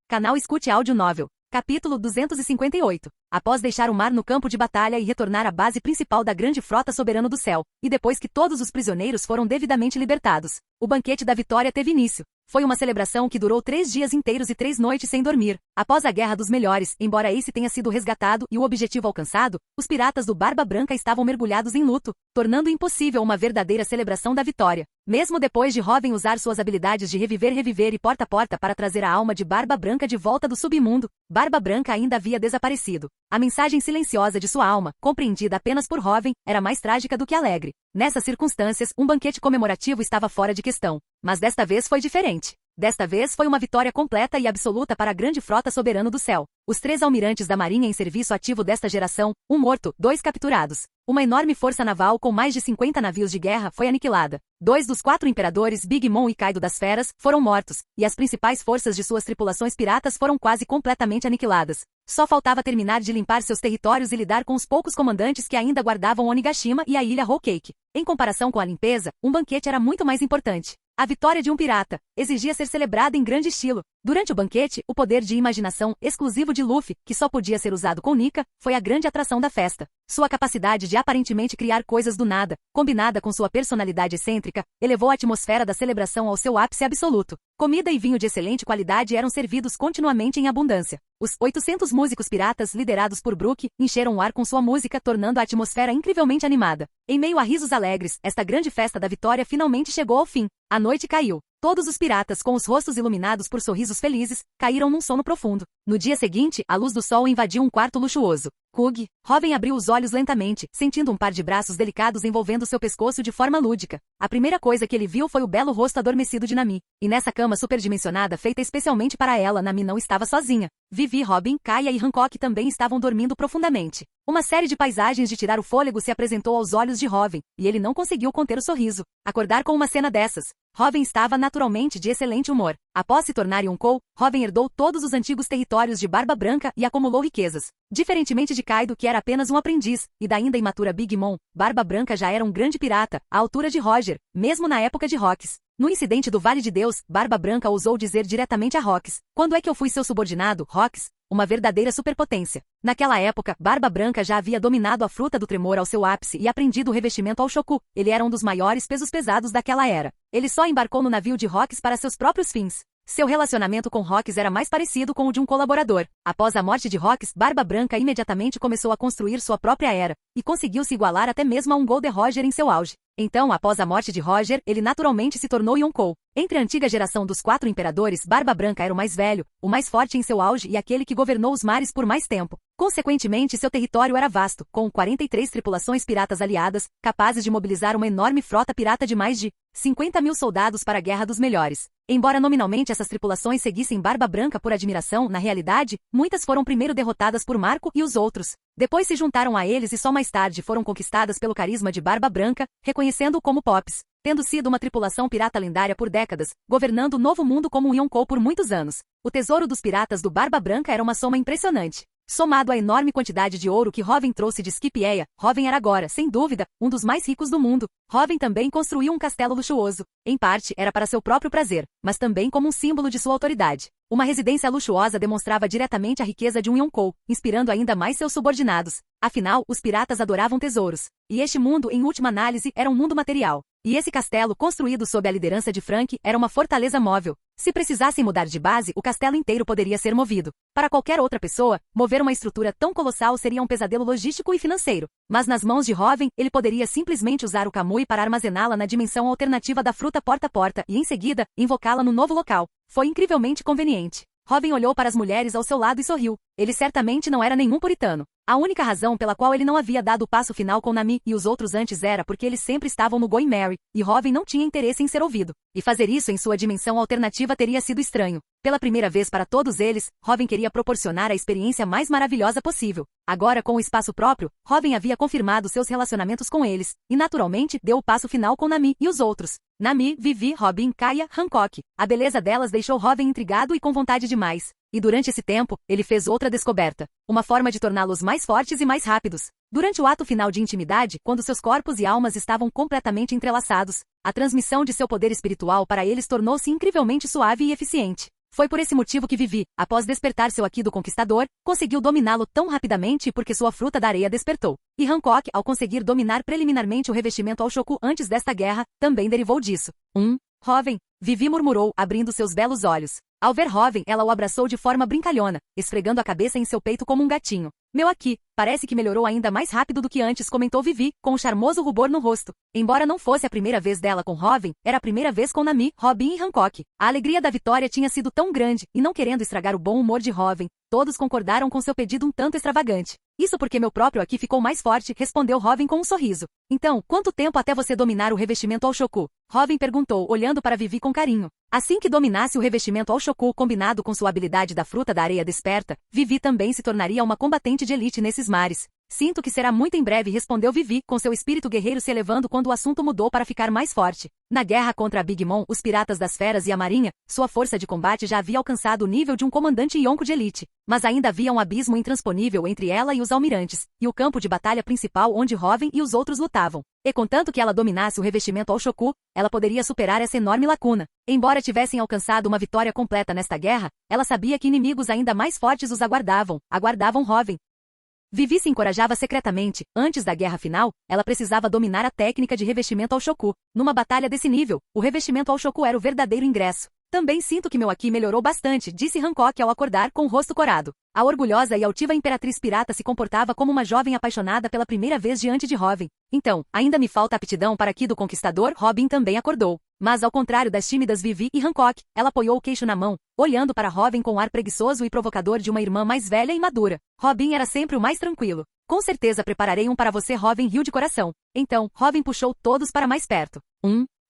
S2: Canal Escute Áudio Novel. Capítulo 258. Após deixar o mar no campo de batalha e retornar à base principal da grande frota soberano do céu, e depois que todos os prisioneiros foram devidamente libertados, o banquete da vitória teve início. Foi uma celebração que durou 3 dias inteiros e 3 noites sem dormir. Após a Guerra dos Melhores, embora Ace tenha sido resgatado e o objetivo alcançado, os piratas do Barba Branca estavam mergulhados em luto, tornando impossível uma verdadeira celebração da vitória. Mesmo depois de Hoven usar suas habilidades de reviver e porta a porta para trazer a alma de Barba Branca de volta do submundo, Barba Branca ainda havia desaparecido. A mensagem silenciosa de sua alma, compreendida apenas por Hoven, era mais trágica do que alegre. Nessas circunstâncias, um banquete comemorativo estava fora de questão. Mas desta vez foi diferente. Desta vez foi uma vitória completa e absoluta para a grande frota soberana do céu. Os 3 almirantes da marinha em serviço ativo desta geração, um morto, 2 capturados. Uma enorme força naval com mais de 50 navios de guerra foi aniquilada. 2 dos 4 imperadores, Big Mom e Kaido das Feras, foram mortos, e as principais forças de suas tripulações piratas foram quase completamente aniquiladas. Só faltava terminar de limpar seus territórios e lidar com os poucos comandantes que ainda guardavam Onigashima e a ilha Whole Cake. Em comparação com a limpeza, um banquete era muito mais importante. A vitória de um pirata exigia ser celebrada em grande estilo. Durante o banquete, o poder de imaginação exclusivo de Luffy, que só podia ser usado com Nika, foi a grande atração da festa. Sua capacidade de aparentemente criar coisas do nada, combinada com sua personalidade excêntrica, elevou a atmosfera da celebração ao seu ápice absoluto. Comida e vinho de excelente qualidade eram servidos continuamente em abundância. Os 800 músicos piratas, liderados por Brook, encheram o ar com sua música, tornando a atmosfera incrivelmente animada. Em meio a risos alegres, esta grande festa da vitória finalmente chegou ao fim. A noite caiu. Todos os piratas, com os rostos iluminados por sorrisos felizes, caíram num sono profundo. No dia seguinte, a luz do sol invadiu um quarto luxuoso. Kug, Hoven abriu os olhos lentamente, sentindo um par de braços delicados envolvendo seu pescoço de forma lúdica. A primeira coisa que ele viu foi o belo rosto adormecido de Nami. E nessa cama superdimensionada feita especialmente para ela, Nami não estava sozinha. Vivi, Robin, Kaia e Hancock também estavam dormindo profundamente. Uma série de paisagens de tirar o fôlego se apresentou aos olhos de Hoven, e ele não conseguiu conter o sorriso. Acordar com uma cena dessas. Hoven estava naturalmente de excelente humor. Após se tornar Yonkou, Hoven herdou todos os antigos territórios de Barba Branca e acumulou riquezas. Diferentemente de Kaido, que era apenas um aprendiz, e da ainda imatura Big Mom, Barba Branca já era um grande pirata, à altura de Roger, mesmo na época de Rocks. No incidente do Vale de Deus, Barba Branca ousou dizer diretamente a Rox: "Quando é que eu fui seu subordinado, Rox? Uma verdadeira superpotência." Naquela época, Barba Branca já havia dominado a fruta do tremor ao seu ápice e aprendido o revestimento ao Shoku. Ele era um dos maiores pesos pesados daquela era. Ele só embarcou no navio de Rox para seus próprios fins. Seu relacionamento com Rox era mais parecido com o de um colaborador. Após a morte de Rox, Barba Branca imediatamente começou a construir sua própria era, e conseguiu se igualar até mesmo a um Gold Roger em seu auge. Então, após a morte de Roger, ele naturalmente se tornou Yonkou. Entre a antiga geração dos 4 imperadores, Barba Branca era o mais velho, o mais forte em seu auge e aquele que governou os mares por mais tempo. Consequentemente, seu território era vasto, com 43 tripulações piratas aliadas, capazes de mobilizar uma enorme frota pirata de mais de 50.000 soldados para a Guerra dos Melhores. Embora nominalmente essas tripulações seguissem Barba Branca por admiração, na realidade, muitas foram primeiro derrotadas por Marco e os outros. Depois se juntaram a eles e só mais tarde foram conquistadas pelo carisma de Barba Branca, reconhecendo-o como Pops. Tendo sido uma tripulação pirata lendária por décadas, governando o Novo Mundo como um Yonkou por muitos anos. O tesouro dos piratas do Barba Branca era uma soma impressionante. Somado à enorme quantidade de ouro que Hoven trouxe de Skipieia, Hoven era agora, sem dúvida, um dos mais ricos do mundo. Hoven também construiu um castelo luxuoso. Em parte, era para seu próprio prazer, mas também como um símbolo de sua autoridade. Uma residência luxuosa demonstrava diretamente a riqueza de um Yonkou, inspirando ainda mais seus subordinados. Afinal, os piratas adoravam tesouros. E este mundo, em última análise, era um mundo material. E esse castelo, construído sob a liderança de Frank, era uma fortaleza móvel. Se precisassem mudar de base, o castelo inteiro poderia ser movido. Para qualquer outra pessoa, mover uma estrutura tão colossal seria um pesadelo logístico e financeiro. Mas nas mãos de Hoven, ele poderia simplesmente usar o Kamui para armazená-la na dimensão alternativa da fruta porta a porta e, em seguida, invocá-la no novo local. Foi incrivelmente conveniente. Hoven olhou para as mulheres ao seu lado e sorriu. Ele certamente não era nenhum puritano. A única razão pela qual ele não havia dado o passo final com Nami e os outros antes era porque eles sempre estavam no Going Merry, e Hoven não tinha interesse em ser ouvido. E fazer isso em sua dimensão alternativa teria sido estranho. Pela primeira vez para todos eles, Hoven queria proporcionar a experiência mais maravilhosa possível. Agora, com o espaço próprio, Hoven havia confirmado seus relacionamentos com eles, e naturalmente deu o passo final com Nami e os outros. Nami, Vivi, Robin, Kaia, Hancock. A beleza delas deixou Hoven intrigado e com vontade de mais. E durante esse tempo, ele fez outra descoberta. Uma forma de torná-los mais fortes e mais rápidos. Durante o ato final de intimidade, quando seus corpos e almas estavam completamente entrelaçados, a transmissão de seu poder espiritual para eles tornou-se incrivelmente suave e eficiente. Foi por esse motivo que Vivi, após despertar seu Aqui do Conquistador, conseguiu dominá-lo tão rapidamente porque sua fruta da areia despertou. E Hancock, ao conseguir dominar preliminarmente o revestimento ao Shoku antes desta guerra, também derivou disso. Hoven, Vivi murmurou, abrindo seus belos olhos. Ao ver Hoven, ela o abraçou de forma brincalhona, esfregando a cabeça em seu peito como um gatinho. Meu Aqui, parece que melhorou ainda mais rápido do que antes, comentou Vivi, com um charmoso rubor no rosto. Embora não fosse a primeira vez dela com Hoven, era a primeira vez com Nami, Robin e Hancock. A alegria da vitória tinha sido tão grande, e não querendo estragar o bom humor de Hoven, todos concordaram com seu pedido um tanto extravagante. Isso porque meu próprio Aqui ficou mais forte, respondeu Hoven com um sorriso. Então, quanto tempo até você dominar o revestimento ao Shoku? Hoven perguntou, olhando para Vivi com carinho. Assim que dominasse o revestimento ao Shoku combinado com sua habilidade da fruta da areia desperta, Vivi também se tornaria uma combatente de elite nesses mares. Sinto que será muito em breve, respondeu Vivi, com seu espírito guerreiro se elevando quando o assunto mudou para ficar mais forte. Na guerra contra a Big Mom, os piratas das feras e a marinha, sua força de combate já havia alcançado o nível de um comandante Yonko de elite. Mas ainda havia um abismo intransponível entre ela e os almirantes, e o campo de batalha principal onde Hoven e os outros lutavam. E contanto que ela dominasse o revestimento ao Shoku, ela poderia superar essa enorme lacuna. Embora tivessem alcançado uma vitória completa nesta guerra, ela sabia que inimigos ainda mais fortes os aguardavam Hoven. Vivi se encorajava secretamente. Antes da guerra final, ela precisava dominar a técnica de revestimento ao Shoku. Numa batalha desse nível, o revestimento ao Shoku era o verdadeiro ingresso. Também sinto que meu Aqui melhorou bastante, disse Hancock ao acordar com o rosto corado. A orgulhosa e altiva imperatriz pirata se comportava como uma jovem apaixonada pela primeira vez diante de Hoven. Então, ainda me falta aptidão para Aqui do Conquistador, Robin também acordou. Mas ao contrário das tímidas Vivi e Hancock, ela apoiou o queixo na mão, olhando para Hoven com o ar preguiçoso e provocador de uma irmã mais velha e madura. Robin era sempre o mais tranquilo. Com certeza prepararei um para você, Hoven riu de coração. Então, Hoven puxou todos para mais perto.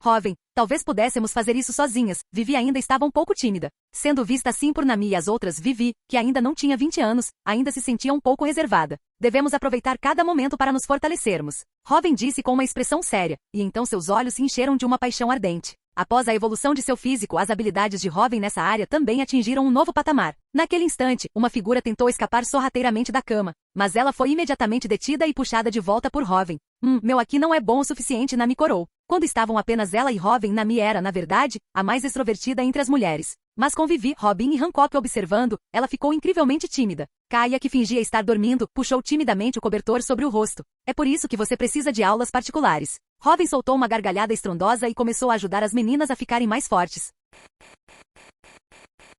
S2: Hoven, talvez pudéssemos fazer isso sozinhas. Vivi ainda estava um pouco tímida. Sendo vista assim por Nami e as outras, Vivi, que ainda não tinha 20 anos, ainda se sentia um pouco reservada. Devemos aproveitar cada momento para nos fortalecermos. Hoven disse com uma expressão séria, e então seus olhos se encheram de uma paixão ardente. Após a evolução de seu físico, as habilidades de Hoven nessa área também atingiram um novo patamar. Naquele instante, uma figura tentou escapar sorrateiramente da cama, mas ela foi imediatamente detida e puxada de volta por Hoven. Meu Aqui não é bom o suficiente, Nami corou. Quando estavam apenas ela e Robin, Nami era, na verdade, a mais extrovertida entre as mulheres. Mas com Vivi, Robin e Hancock observando, ela ficou incrivelmente tímida. Kaia, que fingia estar dormindo, puxou timidamente o cobertor sobre o rosto. É por isso que você precisa de aulas particulares. Robin soltou uma gargalhada estrondosa e começou a ajudar as meninas a ficarem mais fortes.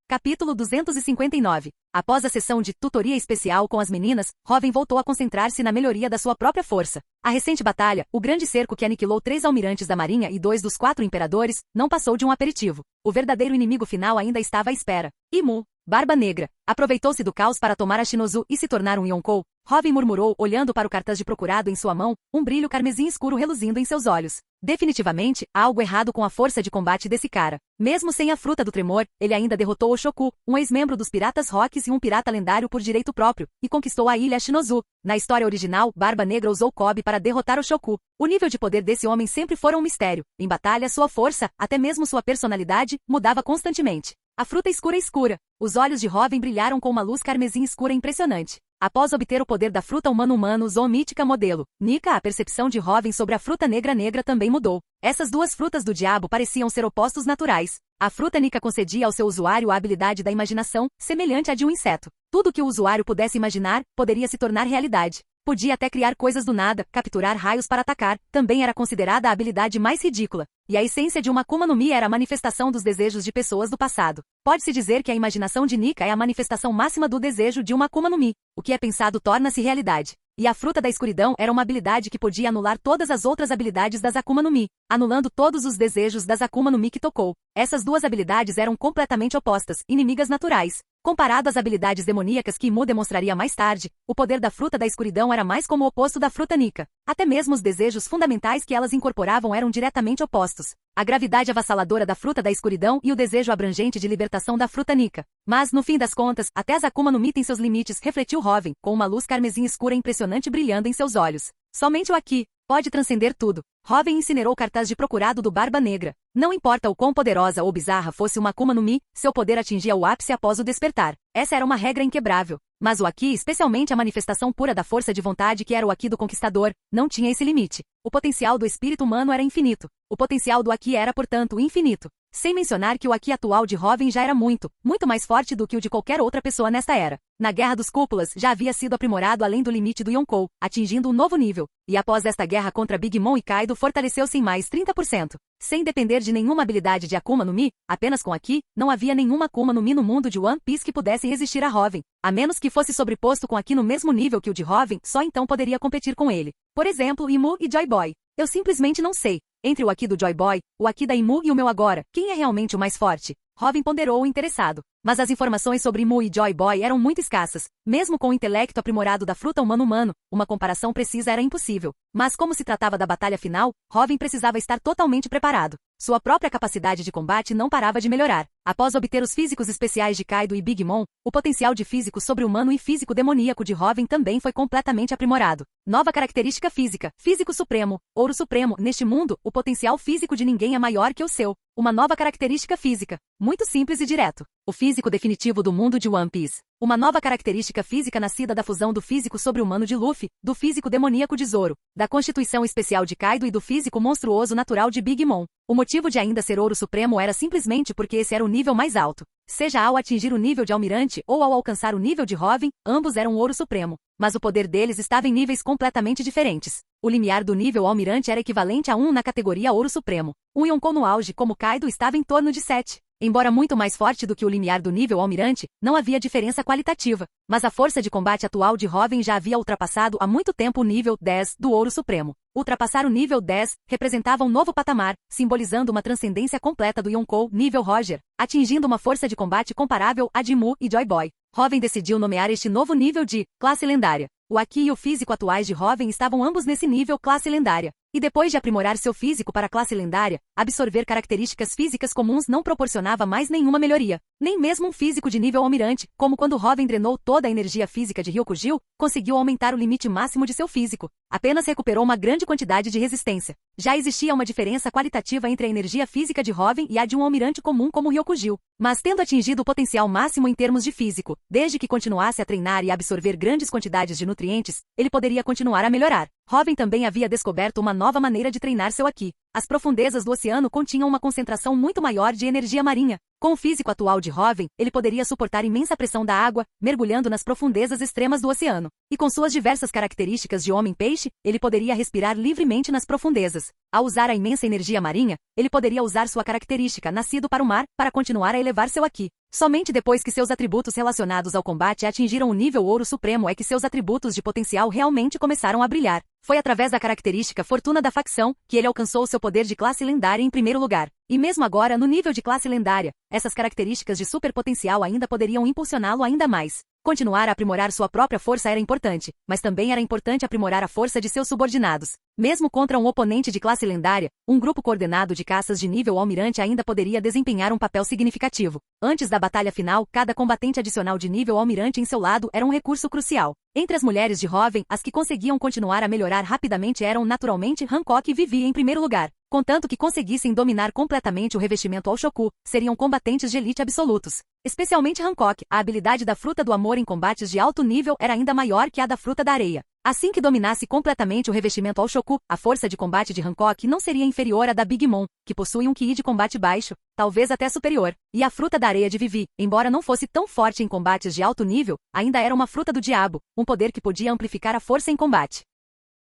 S2: Capítulo 259. Após a sessão de tutoria especial com as meninas, Robin voltou a concentrar-se na melhoria da sua própria força. A recente batalha, o grande cerco que aniquilou 3 almirantes da marinha e 2 dos 4 imperadores, não passou de um aperitivo. O verdadeiro inimigo final ainda estava à espera. Imu, Barba Negra, aproveitou-se do caos para tomar a Shinozu e se tornar um Yonkou. Robin murmurou, olhando para o cartaz de procurado em sua mão, um brilho carmesim escuro reluzindo em seus olhos. Definitivamente, há algo errado com a força de combate desse cara. Mesmo sem a fruta do tremor, ele ainda derrotou o Shoku, um ex-membro dos Piratas Rocks e um pirata lendário por direito próprio, e conquistou a ilha Shinozu. Na história original, Barba Negra usou Kobe para derrotar o Shoku. O nível de poder desse homem sempre fora um mistério. Em batalha, sua força, até mesmo sua personalidade, mudava constantemente. A fruta escura. Os olhos de Robin brilharam com uma luz carmesim escura impressionante. Após obter o poder da fruta humano usou mítica modelo Nika, a percepção de Robin sobre a fruta negra também mudou. Essas duas frutas do diabo pareciam ser opostos naturais. A fruta Nika concedia ao seu usuário a habilidade da imaginação, semelhante à de um inseto. Tudo que o usuário pudesse imaginar, poderia se tornar realidade. Podia até criar coisas do nada, capturar raios para atacar, também era considerada a habilidade mais ridícula. E a essência de uma Akuma no Mi era a manifestação dos desejos de pessoas do passado. Pode-se dizer que a imaginação de Nika é a manifestação máxima do desejo de uma Akuma no Mi. O que é pensado torna-se realidade. E a fruta da escuridão era uma habilidade que podia anular todas as outras habilidades das Akuma no Mi, anulando todos os desejos das Akuma no Mi que tocou. Essas duas habilidades eram completamente opostas, inimigas naturais. Comparado às habilidades demoníacas que Imu demonstraria mais tarde, o poder da fruta da escuridão era mais como o oposto da fruta Nika. Até mesmo os desejos fundamentais que elas incorporavam eram diretamente opostos. A gravidade avassaladora da fruta da escuridão e o desejo abrangente de libertação da fruta Nika. Mas, no fim das contas, até as Akuma no Mi têm seus limites, refletiu Robin, com uma luz carmesim escura impressionante brilhando em seus olhos. Somente o Aki pode transcender tudo. Robin incinerou o cartaz de procurado do Barba Negra. Não importa o quão poderosa ou bizarra fosse uma Akuma no Mi, seu poder atingia o ápice após o despertar. Essa era uma regra inquebrável. Mas o Aki, especialmente a manifestação pura da força de vontade que era o Aki do Conquistador, não tinha esse limite. O potencial do espírito humano era infinito. O potencial do Aki era, portanto, infinito. Sem mencionar que o Aki atual de Robin já era muito mais forte do que o de qualquer outra pessoa nesta era. Na Guerra dos Cúpulas, já havia sido aprimorado além do limite do Yonkou, atingindo um novo nível. E após esta guerra contra Big Mom e Kaido, fortaleceu-se em mais 30%. Sem depender de nenhuma habilidade de Akuma no Mi, apenas com Aki, não havia nenhuma Akuma no Mi no mundo de One Piece que pudesse resistir a Robin. A menos que fosse sobreposto com Aki no mesmo nível que o de Robin, só então poderia competir com ele. Por exemplo, Imu e Joy Boy. Eu simplesmente não sei. Entre o Aki do Joy Boy, o Aki da Imu e o meu agora, quem é realmente o mais forte? Robin ponderou interessado. Mas as informações sobre Imu e Joy Boy eram muito escassas. Mesmo com o intelecto aprimorado da fruta humano, uma comparação precisa era impossível. Mas como se tratava da batalha final, Robin precisava estar totalmente preparado. Sua própria capacidade de combate não parava de melhorar. Após obter os físicos especiais de Kaido e Big Mom, o potencial de físico sobre-humano e físico demoníaco de Robin também foi completamente aprimorado. Nova característica física, físico supremo, ouro supremo. Neste mundo, o potencial físico de ninguém é maior que o seu. Uma nova característica física, muito simples e direto. O físico definitivo do mundo de One Piece. Uma nova característica física nascida da fusão do físico sobre-humano de Luffy, do físico demoníaco de Zoro, da constituição especial de Kaido e do físico monstruoso natural de Big Mom. O motivo de ainda ser ouro supremo era simplesmente porque esse era o nível mais alto. Seja ao atingir o nível de almirante ou ao alcançar o nível de Robin, ambos eram ouro supremo. Mas o poder deles estava em níveis completamente diferentes. O limiar do nível almirante era equivalente a 1 na categoria ouro supremo. Um Yonkou no auge como Kaido estava em torno de 7. Embora muito mais forte do que o limiar do nível almirante, não havia diferença qualitativa. Mas a força de combate atual de Robin já havia ultrapassado há muito tempo o nível 10 do ouro supremo. Ultrapassar o nível 10 representava um novo patamar, simbolizando uma transcendência completa do Yonkou nível Roger, atingindo uma força de combate comparável a de Imu e Joy Boy. Robin decidiu nomear este novo nível de classe lendária. O Aki e o físico atuais de Robin estavam ambos nesse nível classe lendária. E depois de aprimorar seu físico para a classe lendária, absorver características físicas comuns não proporcionava mais nenhuma melhoria. Nem mesmo um físico de nível almirante, como quando Robin drenou toda a energia física de Ryukugyu, conseguiu aumentar o limite máximo de seu físico. Apenas recuperou uma grande quantidade de resistência. Já existia uma diferença qualitativa entre a energia física de Robin e a de um almirante comum como Ryukugyu. Mas tendo atingido o potencial máximo em termos de físico, desde que continuasse a treinar e absorver grandes quantidades de nutrientes, ele poderia continuar a melhorar. Robin também havia descoberto uma nova maneira de treinar seu Aqui. As profundezas do oceano continham uma concentração muito maior de energia marinha. Com o físico atual de Robin, ele poderia suportar imensa pressão da água, mergulhando nas profundezas extremas do oceano. E com suas diversas características de homem-peixe, ele poderia respirar livremente nas profundezas. Ao usar a imensa energia marinha, ele poderia usar sua característica nascido para o mar para continuar a elevar seu Aqui. Somente depois que seus atributos relacionados ao combate atingiram o nível ouro supremo é que seus atributos de potencial realmente começaram a brilhar. Foi através da característica Fortuna da facção que ele alcançou seu poder de classe lendária em primeiro lugar. E mesmo agora, no nível de classe lendária, essas características de superpotencial ainda poderiam impulsioná-lo ainda mais. Continuar a aprimorar sua própria força era importante, mas também era importante aprimorar a força de seus subordinados. Mesmo contra um oponente de classe lendária, um grupo coordenado de caças de nível almirante ainda poderia desempenhar um papel significativo. Antes da batalha final, cada combatente adicional de nível almirante em seu lado era um recurso crucial. Entre as mulheres de Hoven, as que conseguiam continuar a melhorar rapidamente eram naturalmente Hancock e Vivi em primeiro lugar. Contanto que conseguissem dominar completamente o revestimento Oshoku, seriam combatentes de elite absolutos. Especialmente Hancock, a habilidade da fruta do amor em combates de alto nível era ainda maior que a da fruta da areia. Assim que dominasse completamente o revestimento Oshoku, a força de combate de Hancock não seria inferior à da Big Mom, que possui um QI de combate baixo, talvez até superior. E a fruta da areia de Vivi, embora não fosse tão forte em combates de alto nível, ainda era uma fruta do diabo, um poder que podia amplificar a força em combate.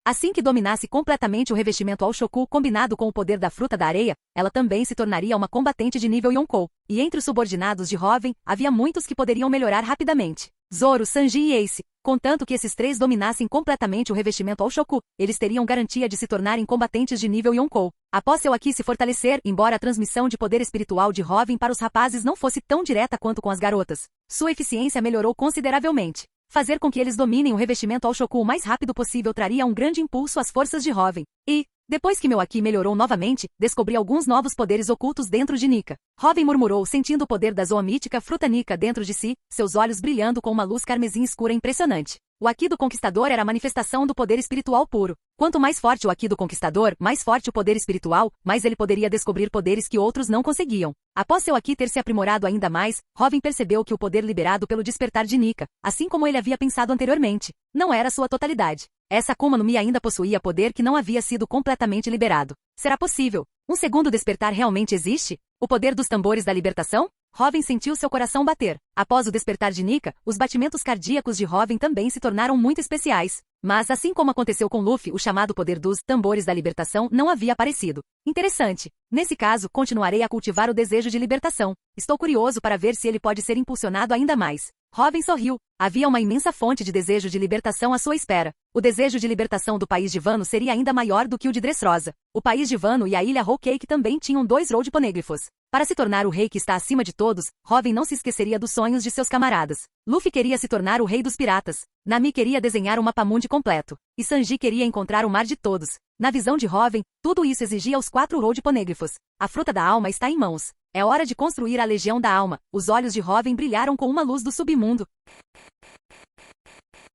S2: Assim que dominasse completamente o revestimento Oshoku combinado com o poder da fruta da areia, ela também se tornaria uma combatente de nível Yonkou. E entre os subordinados de Hoven, havia muitos que poderiam melhorar rapidamente. Zoro, Sanji e Ace. Contanto que esses três dominassem completamente o revestimento Oshoku, eles teriam garantia de se tornarem combatentes de nível Yonkou. Após seu Aqui se fortalecer, embora a transmissão de poder espiritual de Hoven para os rapazes não fosse tão direta quanto com as garotas, sua eficiência melhorou consideravelmente. Fazer com que eles dominem o revestimento Oshoku o mais rápido possível traria um grande impulso às forças de Hoven. E, depois que meu Aqui melhorou novamente, descobri alguns novos poderes ocultos dentro de Nika. Hoven murmurou, sentindo o poder da zoomítica fruta Nika dentro de si, seus olhos brilhando com uma luz carmesim escura impressionante. O Aqui do Conquistador era a manifestação do poder espiritual puro. Quanto mais forte o Aqui do Conquistador, mais forte o poder espiritual, mais ele poderia descobrir poderes que outros não conseguiam. Após seu Aqui ter se aprimorado ainda mais, Hoven percebeu que o poder liberado pelo despertar de Nika, assim como ele havia pensado anteriormente, não era sua totalidade. Essa Akuma no Mi ainda possuía poder que não havia sido completamente liberado. Será possível? Um segundo despertar realmente existe? O poder dos tambores da libertação? Hoven sentiu seu coração bater. Após o despertar de Nika, os batimentos cardíacos de Hoven também se tornaram muito especiais. Mas assim como aconteceu com Luffy, o chamado poder dos tambores da libertação não havia aparecido. Interessante. Nesse caso, continuarei a cultivar o desejo de libertação. Estou curioso para ver se ele pode ser impulsionado ainda mais. Hoven sorriu. Havia uma imensa fonte de desejo de libertação à sua espera. O desejo de libertação do país de Wano seria ainda maior do que o de Dressrosa. O país de Wano e a ilha Whole Cake também tinham 2 Road Poneglyphs. Para se tornar o rei que está acima de todos, Hoven não se esqueceria dos sonhos de seus camaradas. Luffy queria se tornar o rei dos piratas. Nami queria desenhar um Mapamundi completo. E Sanji queria encontrar o mar de todos. Na visão de Hoven, tudo isso exigia os 4 Road Poneglyphs. A fruta da alma está em mãos. É hora de construir a Legião da Alma. Os olhos de Hoven brilharam com uma luz do submundo.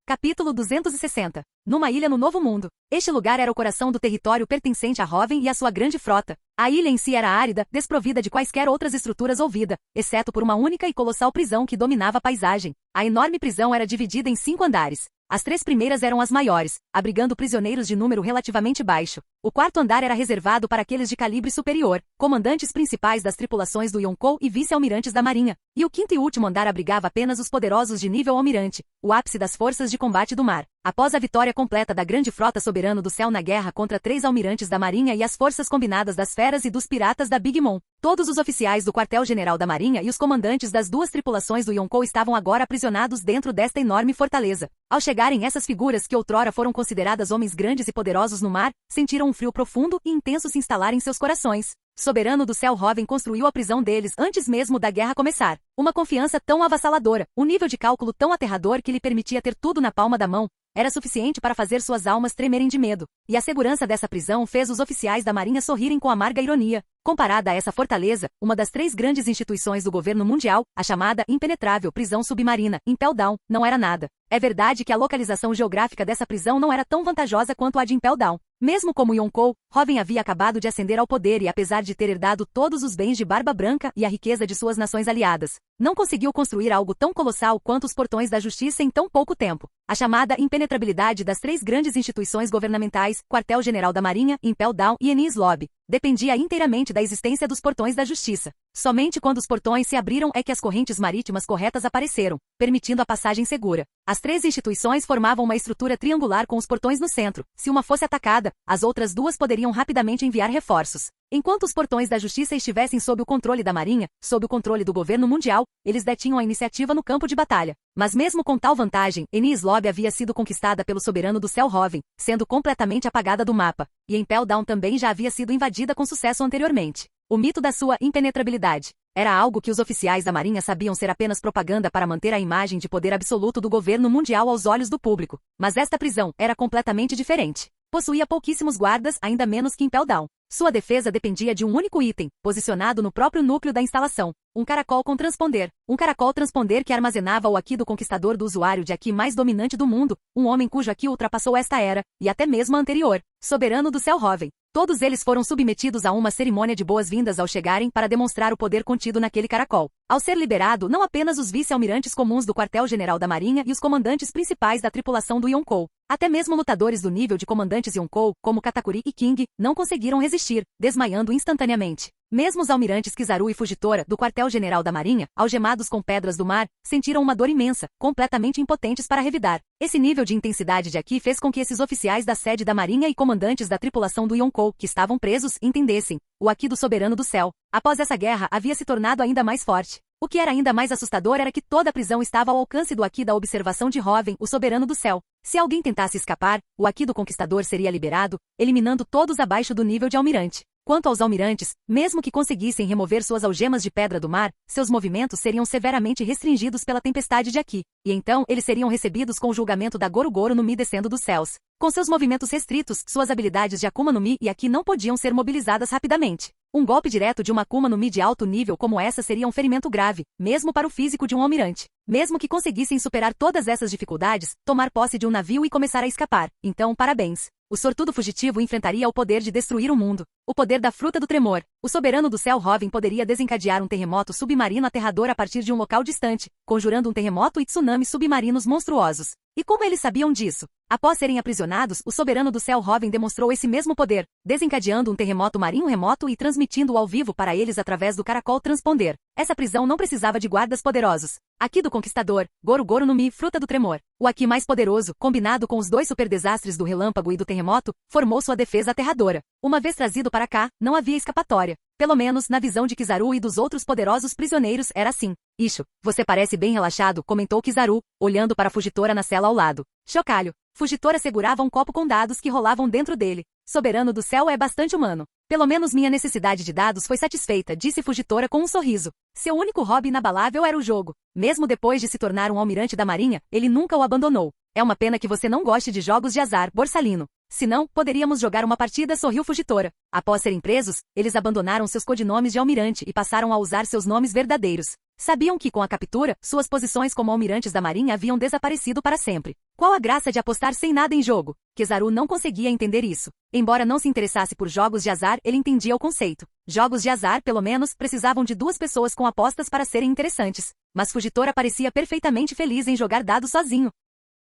S2: Capítulo 260. Numa ilha no Novo Mundo. Este lugar era o coração do território pertencente a Hoven e a sua grande frota. A ilha em si era árida, desprovida de quaisquer outras estruturas ou vida, exceto por uma única e colossal prisão que dominava a paisagem. A enorme prisão era dividida em 5 andares. As 3 primeiras eram as maiores, abrigando prisioneiros de número relativamente baixo. O 4º andar era reservado para aqueles de calibre superior, comandantes principais das tripulações do Yonkou e vice-almirantes da Marinha. E o 5º e último andar abrigava apenas os poderosos de nível almirante, o ápice das forças de combate do mar. Após a vitória completa da grande frota soberano do céu na guerra contra 3 almirantes da Marinha e as forças combinadas das feras e dos piratas da Big Mom, todos os oficiais do quartel-general da Marinha e os comandantes das 2 tripulações do Yonkou estavam agora aprisionados dentro desta enorme fortaleza. Ao chegarem essas figuras que outrora foram consideradas homens grandes e poderosos no mar, sentiram um frio profundo e intenso se instalar em seus corações. Soberano do céu, Hoven construiu a prisão deles antes mesmo da guerra começar. Uma confiança tão avassaladora, um nível de cálculo tão aterrador que lhe permitia ter tudo na palma da mão, era suficiente para fazer suas almas tremerem de medo. E a segurança dessa prisão fez os oficiais da Marinha sorrirem com amarga ironia. Comparada a essa fortaleza, uma das 3 grandes instituições do governo mundial, a chamada impenetrável prisão submarina, Impel Down, não era nada. É verdade que a localização geográfica dessa prisão não era tão vantajosa quanto a de Impel Down. Mesmo como Yonkou, Hoven havia acabado de ascender ao poder e apesar de ter herdado todos os bens de Barba Branca e a riqueza de suas nações aliadas, não conseguiu construir algo tão colossal quanto os portões da justiça em tão pouco tempo. A chamada impenetrabilidade das 3 grandes instituições governamentais, Quartel-General da Marinha, Impel Down e Enies Lobby, dependia inteiramente da existência dos portões da justiça. Somente quando os portões se abriram é que as correntes marítimas corretas apareceram, permitindo a passagem segura. As 3 instituições formavam uma estrutura triangular com os portões no centro. Se uma fosse atacada, as outras 2 poderiam rapidamente enviar reforços. Enquanto os portões da justiça estivessem sob o controle da Marinha, sob o controle do governo mundial, eles detinham a iniciativa no campo de batalha. Mas mesmo com tal vantagem, Enies Lobby havia sido conquistada pelo soberano do céu Hoven, sendo completamente apagada do mapa, e Impel Down também já havia sido invadida com sucesso anteriormente. O mito da sua impenetrabilidade era algo que os oficiais da Marinha sabiam ser apenas propaganda para manter a imagem de poder absoluto do governo mundial aos olhos do público. Mas esta prisão era completamente diferente. Possuía pouquíssimos guardas, ainda menos que Impel Down. Sua defesa dependia de um único item, posicionado no próprio núcleo da instalação. Um caracol com transponder. Um caracol transponder que armazenava o aqui do conquistador do usuário de aqui mais dominante do mundo, um homem cujo aqui ultrapassou esta era, e até mesmo a anterior, soberano do céu Hoven. Todos eles foram submetidos a uma cerimônia de boas-vindas ao chegarem para demonstrar o poder contido naquele caracol. Ao ser liberado, não apenas os vice-almirantes comuns do quartel-general da Marinha e os comandantes principais da tripulação do Yonkou, até mesmo lutadores do nível de comandantes Yonkou, como Katakuri e King, não conseguiram resistir, desmaiando instantaneamente. Mesmo os almirantes Kizaru e Fujitora, do quartel-general da Marinha, algemados com pedras do mar, sentiram uma dor imensa, completamente impotentes para revidar. Esse nível de intensidade de aqui fez com que esses oficiais da sede da Marinha e comandantes da tripulação do Yonkou, que estavam presos, entendessem. O aqui do soberano do céu, após essa guerra, havia se tornado ainda mais forte. O que era ainda mais assustador era que toda a prisão estava ao alcance do aqui da observação de Hoven, o soberano do céu. Se alguém tentasse escapar, o aqui do conquistador seria liberado, eliminando todos abaixo do nível de almirante. Quanto aos almirantes, mesmo que conseguissem remover suas algemas de pedra do mar, seus movimentos seriam severamente restringidos pela tempestade de aqui, e então eles seriam recebidos com o julgamento da Gorogoro no Mi descendo dos céus. Com seus movimentos restritos, suas habilidades de Akuma no Mi e aqui não podiam ser mobilizadas rapidamente. Um golpe direto de uma Akuma no Mi de alto nível como essa seria um ferimento grave, mesmo para o físico de um almirante. Mesmo que conseguissem superar todas essas dificuldades, tomar posse de um navio e começar a escapar. Então, parabéns. O sortudo fugitivo enfrentaria o poder de destruir o mundo. O poder da fruta do tremor. O soberano do céu Hoven poderia desencadear um terremoto submarino aterrador a partir de um local distante, conjurando um terremoto e tsunamis submarinos monstruosos. E como eles sabiam disso? Após serem aprisionados, o soberano do céu Hoven demonstrou esse mesmo poder, desencadeando um terremoto marinho remoto e transmitindo-o ao vivo para eles através do caracol transponder. Essa prisão não precisava de guardas poderosos. Aqui do conquistador, Gorogoro no Mi, fruta do tremor. O aqui mais poderoso, combinado com os 2 superdesastres do relâmpago e do terremoto, formou sua defesa aterradora. Uma vez trazido para cá, não havia escapatória. Pelo menos, na visão de Kizaru e dos outros poderosos prisioneiros, era assim. Isho, você parece bem relaxado, comentou Kizaru, olhando para Fujitora na cela ao lado. Chocalho. Fujitora segurava um copo com dados que rolavam dentro dele. Soberano do céu é bastante humano. Pelo menos minha necessidade de dados foi satisfeita, disse Fujitora com um sorriso. Seu único hobby inabalável era o jogo. Mesmo depois de se tornar um almirante da Marinha, ele nunca o abandonou. É uma pena que você não goste de jogos de azar, Borsalino. Se não, poderíamos jogar uma partida, sorriu Fujitora. Após serem presos, eles abandonaram seus codinomes de almirante e passaram a usar seus nomes verdadeiros. Sabiam que, com a captura, suas posições como almirantes da Marinha haviam desaparecido para sempre. Qual a graça de apostar sem nada em jogo? Kizaru não conseguia entender isso. Embora não se interessasse por jogos de azar, ele entendia o conceito. Jogos de azar, pelo menos, precisavam de 2 pessoas com apostas para serem interessantes. Mas Fujitora parecia perfeitamente feliz em jogar dados sozinho.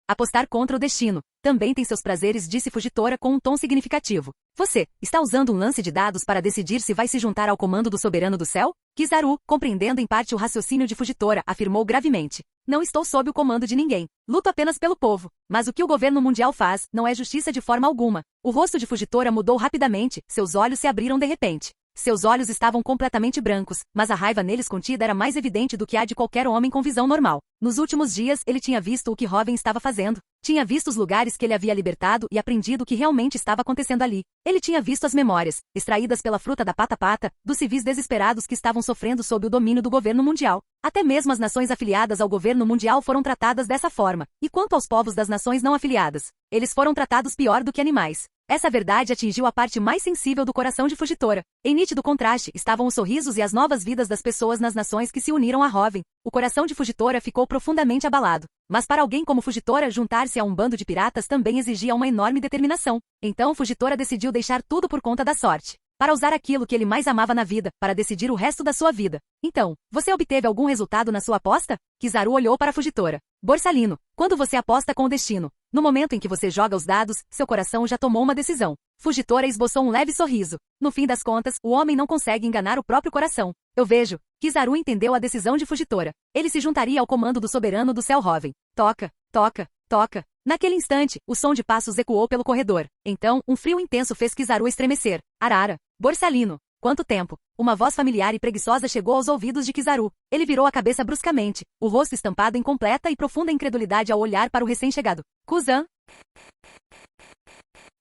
S2: Apostar contra o destino também tem seus prazeres, disse Fujitora com um tom significativo. Você está usando um lance de dados para decidir se vai se juntar ao comando do soberano do céu? Kizaru, compreendendo em parte o raciocínio de Fujitora, afirmou gravemente. Não estou sob o comando de ninguém. Luto apenas pelo povo. Mas o que o governo mundial faz não é justiça de forma alguma. O rosto de Fujitora mudou rapidamente, seus olhos se abriram de repente. Seus olhos estavam completamente brancos, mas a raiva neles contida era mais evidente do que a de qualquer homem com visão normal. Nos últimos dias, ele tinha visto o que Hoven estava fazendo. Tinha visto os lugares que ele havia libertado e aprendido o que realmente estava acontecendo ali. Ele tinha visto as memórias, extraídas pela fruta da pata-pata, dos civis desesperados que estavam sofrendo sob o domínio do governo mundial. Até mesmo as nações afiliadas ao governo mundial foram tratadas dessa forma. E quanto aos povos das nações não afiliadas? Eles foram tratados pior do que animais. Essa verdade atingiu a parte mais sensível do coração de Fujitora. Em nítido contraste, estavam os sorrisos e as novas vidas das pessoas nas nações que se uniram a Hoven. O coração de Fujitora ficou profundamente abalado. Mas para alguém como Fujitora, juntar-se a um bando de piratas também exigia uma enorme determinação. Então Fujitora decidiu deixar tudo por conta da sorte. para usar aquilo que ele mais amava na vida, para decidir o resto da sua vida. Então, você obteve algum resultado na sua aposta? Kizaru olhou para Fujitora. Borsalino, quando você aposta com o destino, no momento em que você joga os dados, seu coração já tomou uma decisão. Fujitora esboçou um leve sorriso. No fim das contas, o homem não consegue enganar o próprio coração. Eu vejo. Kizaru entendeu a decisão de Fujitora. Ele se juntaria ao comando do soberano do céu Hoven. Toca, toca, toca. Naquele instante, o som de passos ecoou pelo corredor. Então, um frio intenso fez Kizaru estremecer. Arara. Borsalino. Quanto tempo? Uma voz familiar e preguiçosa chegou aos ouvidos de Kizaru. Ele virou a cabeça bruscamente, o rosto estampado em completa e profunda incredulidade ao olhar para o recém-chegado. Kuzan.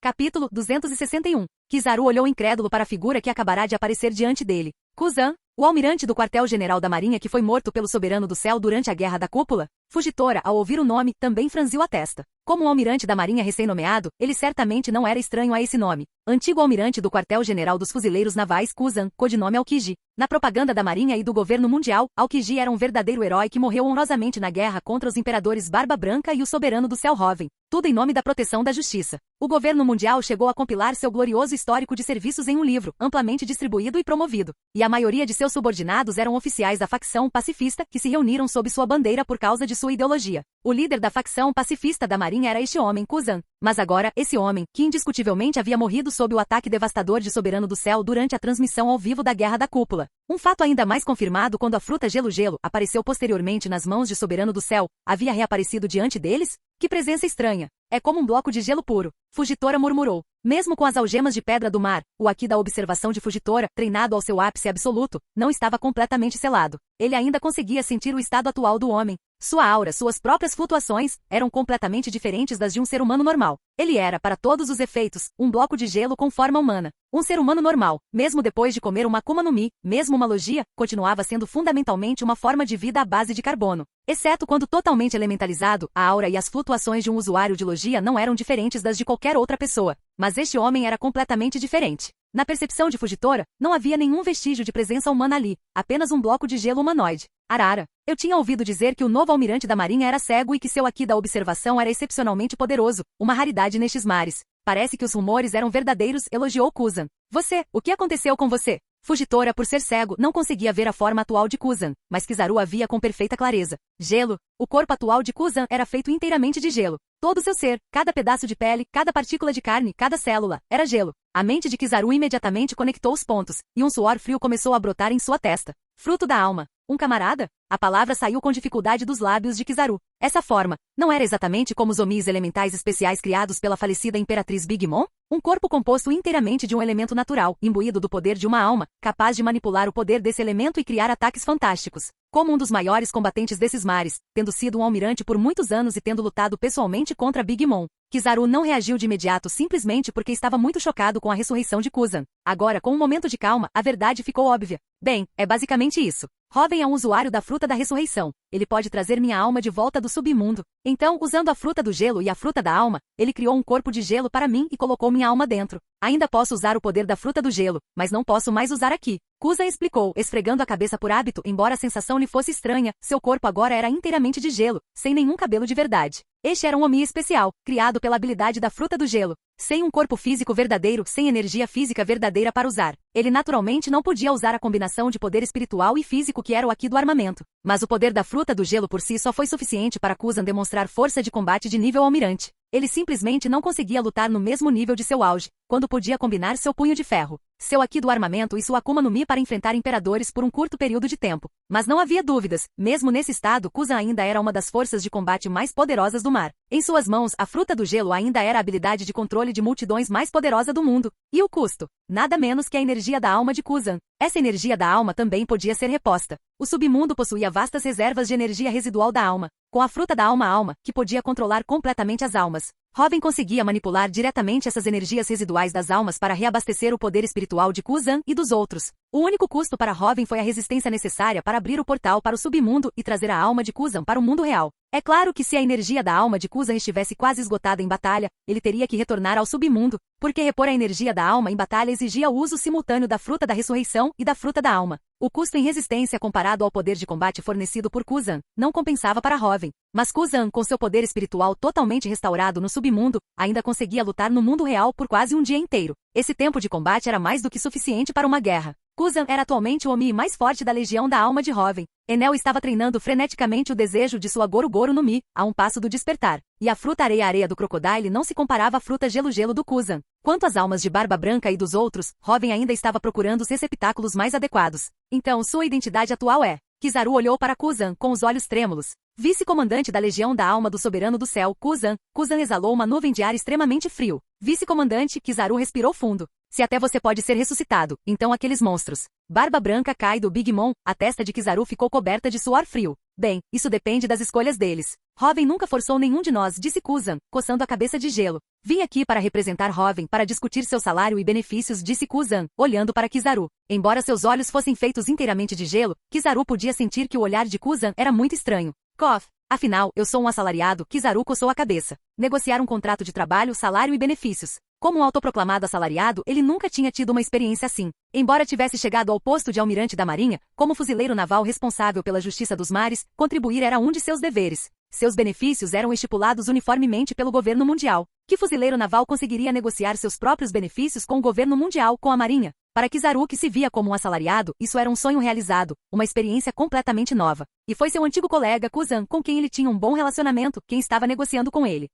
S2: Capítulo 261. Kizaru olhou incrédulo para a figura que acabará de aparecer diante dele. Kuzan, o almirante do quartel-general da Marinha que foi morto pelo soberano do céu durante a Guerra da Cúpula? Fujitora, ao ouvir o nome, também franziu a testa. Como um almirante da Marinha recém-nomeado, ele certamente não era estranho a esse nome. Antigo almirante do quartel-general dos fuzileiros navais Kuzan, codinome Aokiji. Na propaganda da Marinha e do governo mundial, Aokiji era um verdadeiro herói que morreu honrosamente na guerra contra os imperadores Barba Branca e o soberano do céu Hoven. Tudo em nome da proteção da justiça. O governo mundial chegou a compilar seu glorioso histórico de serviços em um livro, amplamente distribuído e promovido. E a maioria de seus subordinados eram oficiais da facção pacifista que se reuniram sob sua bandeira por causa de sua ideologia. O líder da facção pacifista da Marinha era este homem, Kuzan. Mas agora, esse homem, que indiscutivelmente havia morrido sob o ataque devastador de Soberano do Céu durante a transmissão ao vivo da Guerra da Cúpula. Um fato ainda mais confirmado quando a fruta Gelo-Gelo apareceu posteriormente nas mãos de Soberano do Céu, havia reaparecido diante deles? Que presença estranha! É como um bloco de gelo puro. Fujitora murmurou. Mesmo com as algemas de pedra do mar, o aqui da observação de Fujitora, treinado ao seu ápice absoluto, não estava completamente selado. Ele ainda conseguia sentir o estado atual do homem. Sua aura, suas próprias flutuações, eram completamente diferentes das de um ser humano normal. Ele era, para todos os efeitos, um bloco de gelo com forma humana. Um ser humano normal, mesmo depois de comer uma Akuma no Mi, mesmo uma logia, continuava sendo fundamentalmente uma forma de vida à base de carbono. Exceto quando totalmente elementalizado, a aura e as flutuações de um usuário de logia não eram diferentes das de qualquer outra pessoa. Mas este homem era completamente diferente. Na percepção de Fujitora, não havia nenhum vestígio de presença humana ali, apenas um bloco de gelo humanoide. Arara. Eu tinha ouvido dizer que o novo almirante da Marinha era cego e que seu aqui da observação era excepcionalmente poderoso, uma raridade nestes mares. Parece que os rumores eram verdadeiros, elogiou Kuzan. Você, o que aconteceu com você? Fujitora, por ser cego, não conseguia ver a forma atual de Kuzan, mas Kizaru a via com perfeita clareza. Gelo. O corpo atual de Kuzan era feito inteiramente de gelo. Todo o seu ser, cada pedaço de pele, cada partícula de carne, cada célula, era gelo. A mente de Kizaru imediatamente conectou os pontos, e um suor frio começou a brotar em sua testa. Fruto da alma. Um camarada? A palavra saiu com dificuldade dos lábios de Kizaru. Essa forma, não era exatamente como os Omis elementais especiais criados pela falecida Imperatriz Big Mom? Um corpo composto inteiramente de um elemento natural, imbuído do poder de uma alma, capaz de manipular o poder desse elemento e criar ataques fantásticos. Como um dos maiores combatentes desses mares, tendo sido um almirante por muitos anos e tendo lutado pessoalmente contra Big Mom, Kizaru não reagiu de imediato simplesmente porque estava muito chocado com a ressurreição de Kuzan. Agora, com um momento de calma, a verdade ficou óbvia. Bem, é basicamente isso. Hoven é um usuário da fruta da ressurreição. Ele pode trazer minha alma de volta do submundo. Então, usando a fruta do gelo e a fruta da alma, ele criou um corpo de gelo para mim e colocou minha alma dentro. Ainda posso usar o poder da fruta do gelo, mas não posso mais usar aqui. Kuzan explicou, esfregando a cabeça por hábito, embora a sensação lhe fosse estranha, seu corpo agora era inteiramente de gelo, sem nenhum cabelo de verdade. Este era um Omi especial, criado pela habilidade da fruta do gelo. Sem um corpo físico verdadeiro, sem energia física verdadeira para usar. Ele naturalmente não podia usar a combinação de poder espiritual e físico que era o aqui do armamento. Mas o poder da fruta do gelo por si só foi suficiente para Kuzan demonstrar força de combate de nível almirante. Ele simplesmente não conseguia lutar no mesmo nível de seu auge, quando podia combinar seu punho de ferro, seu aqui do armamento e sua Akuma no Mi para enfrentar imperadores por um curto período de tempo. Mas não havia dúvidas, mesmo nesse estado Kuzan ainda era uma das forças de combate mais poderosas do mar. Em suas mãos, a fruta do gelo ainda era a habilidade de controle de multidões mais poderosa do mundo. E o custo? Nada menos que a energia da alma de Kuzan. Essa energia da alma também podia ser reposta. O submundo possuía vastas reservas de energia residual da alma, com a fruta da alma, que podia controlar completamente as almas. Hoven conseguia manipular diretamente essas energias residuais das almas para reabastecer o poder espiritual de Kuzan e dos outros. O único custo para Robin foi a resistência necessária para abrir o portal para o submundo e trazer a alma de Kuzan para o mundo real. É claro que se a energia da alma de Kuzan estivesse quase esgotada em batalha, ele teria que retornar ao submundo, porque repor a energia da alma em batalha exigia o uso simultâneo da fruta da ressurreição e da fruta da alma. O custo em resistência comparado ao poder de combate fornecido por Kuzan não compensava para Robin. Mas Kuzan, com seu poder espiritual totalmente restaurado no submundo, ainda conseguia lutar no mundo real por quase um dia inteiro. Esse tempo de combate era mais do que suficiente para uma guerra. Kuzan era atualmente o Omi mais forte da legião da alma de Robin. Enel estava treinando freneticamente o desejo de sua Goru-Goru no Mi, a um passo do despertar. E a fruta areia-areia do Crocodile não se comparava à fruta gelo-gelo do Kuzan. Quanto às almas de Barba Branca e dos outros, Robin ainda estava procurando os receptáculos mais adequados. Então sua identidade atual é... Kizaru olhou para Kuzan com os olhos trêmulos. Vice-comandante da Legião da Alma do Soberano do Céu, Kuzan. Kuzan exalou uma nuvem de ar extremamente frio. Vice-comandante, Kizaru respirou fundo. Se até você pode ser ressuscitado, então aqueles monstros. Barba Branca cai do Big Mom, a testa de Kizaru ficou coberta de suor frio. Bem, isso depende das escolhas deles. Robin nunca forçou nenhum de nós, disse Kuzan, coçando a cabeça de gelo. Vim aqui para representar Robin, para discutir seu salário e benefícios, disse Kuzan, olhando para Kizaru. Embora seus olhos fossem feitos inteiramente de gelo, Kizaru podia sentir que o olhar de Kuzan era muito estranho. Kof. Afinal, eu sou um assalariado, Kizaru coçou a cabeça. Negociar um contrato de trabalho, salário e benefícios. Como um autoproclamado assalariado, ele nunca tinha tido uma experiência assim. Embora tivesse chegado ao posto de almirante da Marinha, como fuzileiro naval responsável pela justiça dos mares, contribuir era um de seus deveres. Seus benefícios eram estipulados uniformemente pelo governo mundial. Que fuzileiro naval conseguiria negociar seus próprios benefícios com o governo mundial, com a Marinha? Para Kizaru, que se via como um assalariado, isso era um sonho realizado, uma experiência completamente nova. E foi seu antigo colega, Kuzan, com quem ele tinha um bom relacionamento, quem estava negociando com ele.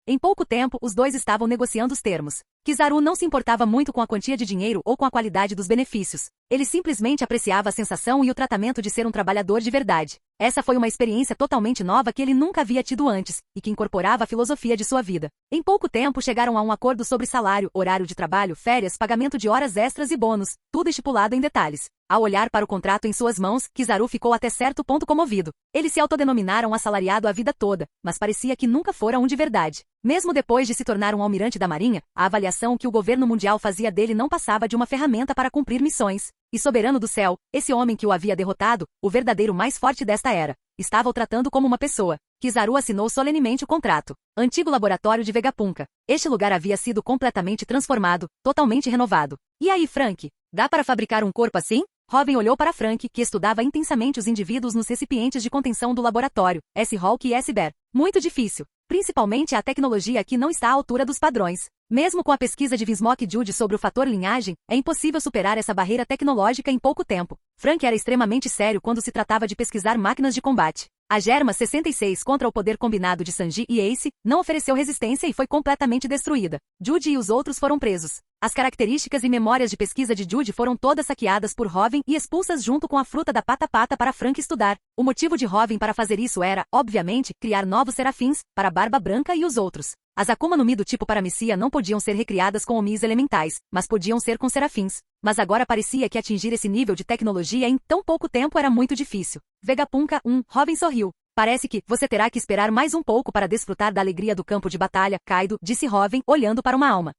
S2: Em pouco tempo, os dois estavam negociando os termos. Kizaru não se importava muito com a quantia de dinheiro ou com a qualidade dos benefícios. Ele simplesmente apreciava a sensação e o tratamento de ser um trabalhador de verdade. Essa foi uma experiência totalmente nova que ele nunca havia tido antes, e que incorporava a filosofia de sua vida. Em pouco tempo chegaram a um acordo sobre salário, horário de trabalho, férias, pagamento de horas extras e bônus, tudo estipulado em detalhes. Ao olhar para o contrato em suas mãos, Kizaru ficou até certo ponto comovido. Eles se autodenominaram assalariado a vida toda, mas parecia que nunca fora um de verdade. Mesmo depois de se tornar um almirante da Marinha, a avaliação que o governo mundial fazia dele não passava de uma ferramenta para cumprir missões. E soberano do céu, esse homem que o havia derrotado, o verdadeiro mais forte desta era, estava o tratando como uma pessoa. Kizaru assinou solenemente o contrato. Antigo laboratório de Vegapunk. Este lugar havia sido completamente transformado, totalmente renovado. E aí, Frank? Dá para fabricar um corpo assim? Robin olhou para Frank, que estudava intensamente os indivíduos nos recipientes de contenção do laboratório, S-Hawk e S-Bear. Muito difícil. Principalmente a tecnologia aqui não está à altura dos padrões. Mesmo com a pesquisa de Vinsmoke Jude sobre o fator linhagem, é impossível superar essa barreira tecnológica em pouco tempo. Frank era extremamente sério quando se tratava de pesquisar máquinas de combate. A Germa 66 contra o poder combinado de Sanji e Ace não ofereceu resistência e foi completamente destruída. Jude e os outros foram presos. As características e memórias de pesquisa de Jude foram todas saqueadas por Robin e expulsas junto com a fruta da pata-pata para Frank estudar. O motivo de Robin para fazer isso era, obviamente, criar novos serafins, para Barba Branca e os outros. As Akuma no Mi do tipo Paramecia não podiam ser recriadas com Omis elementais, mas podiam ser com serafins. Mas agora parecia que atingir esse nível de tecnologia em tão pouco tempo era muito difícil. Vegapunk 1, Robin sorriu. Parece que você terá que esperar mais um pouco para desfrutar da alegria do campo de batalha, Kaido, disse Robin, olhando para uma alma.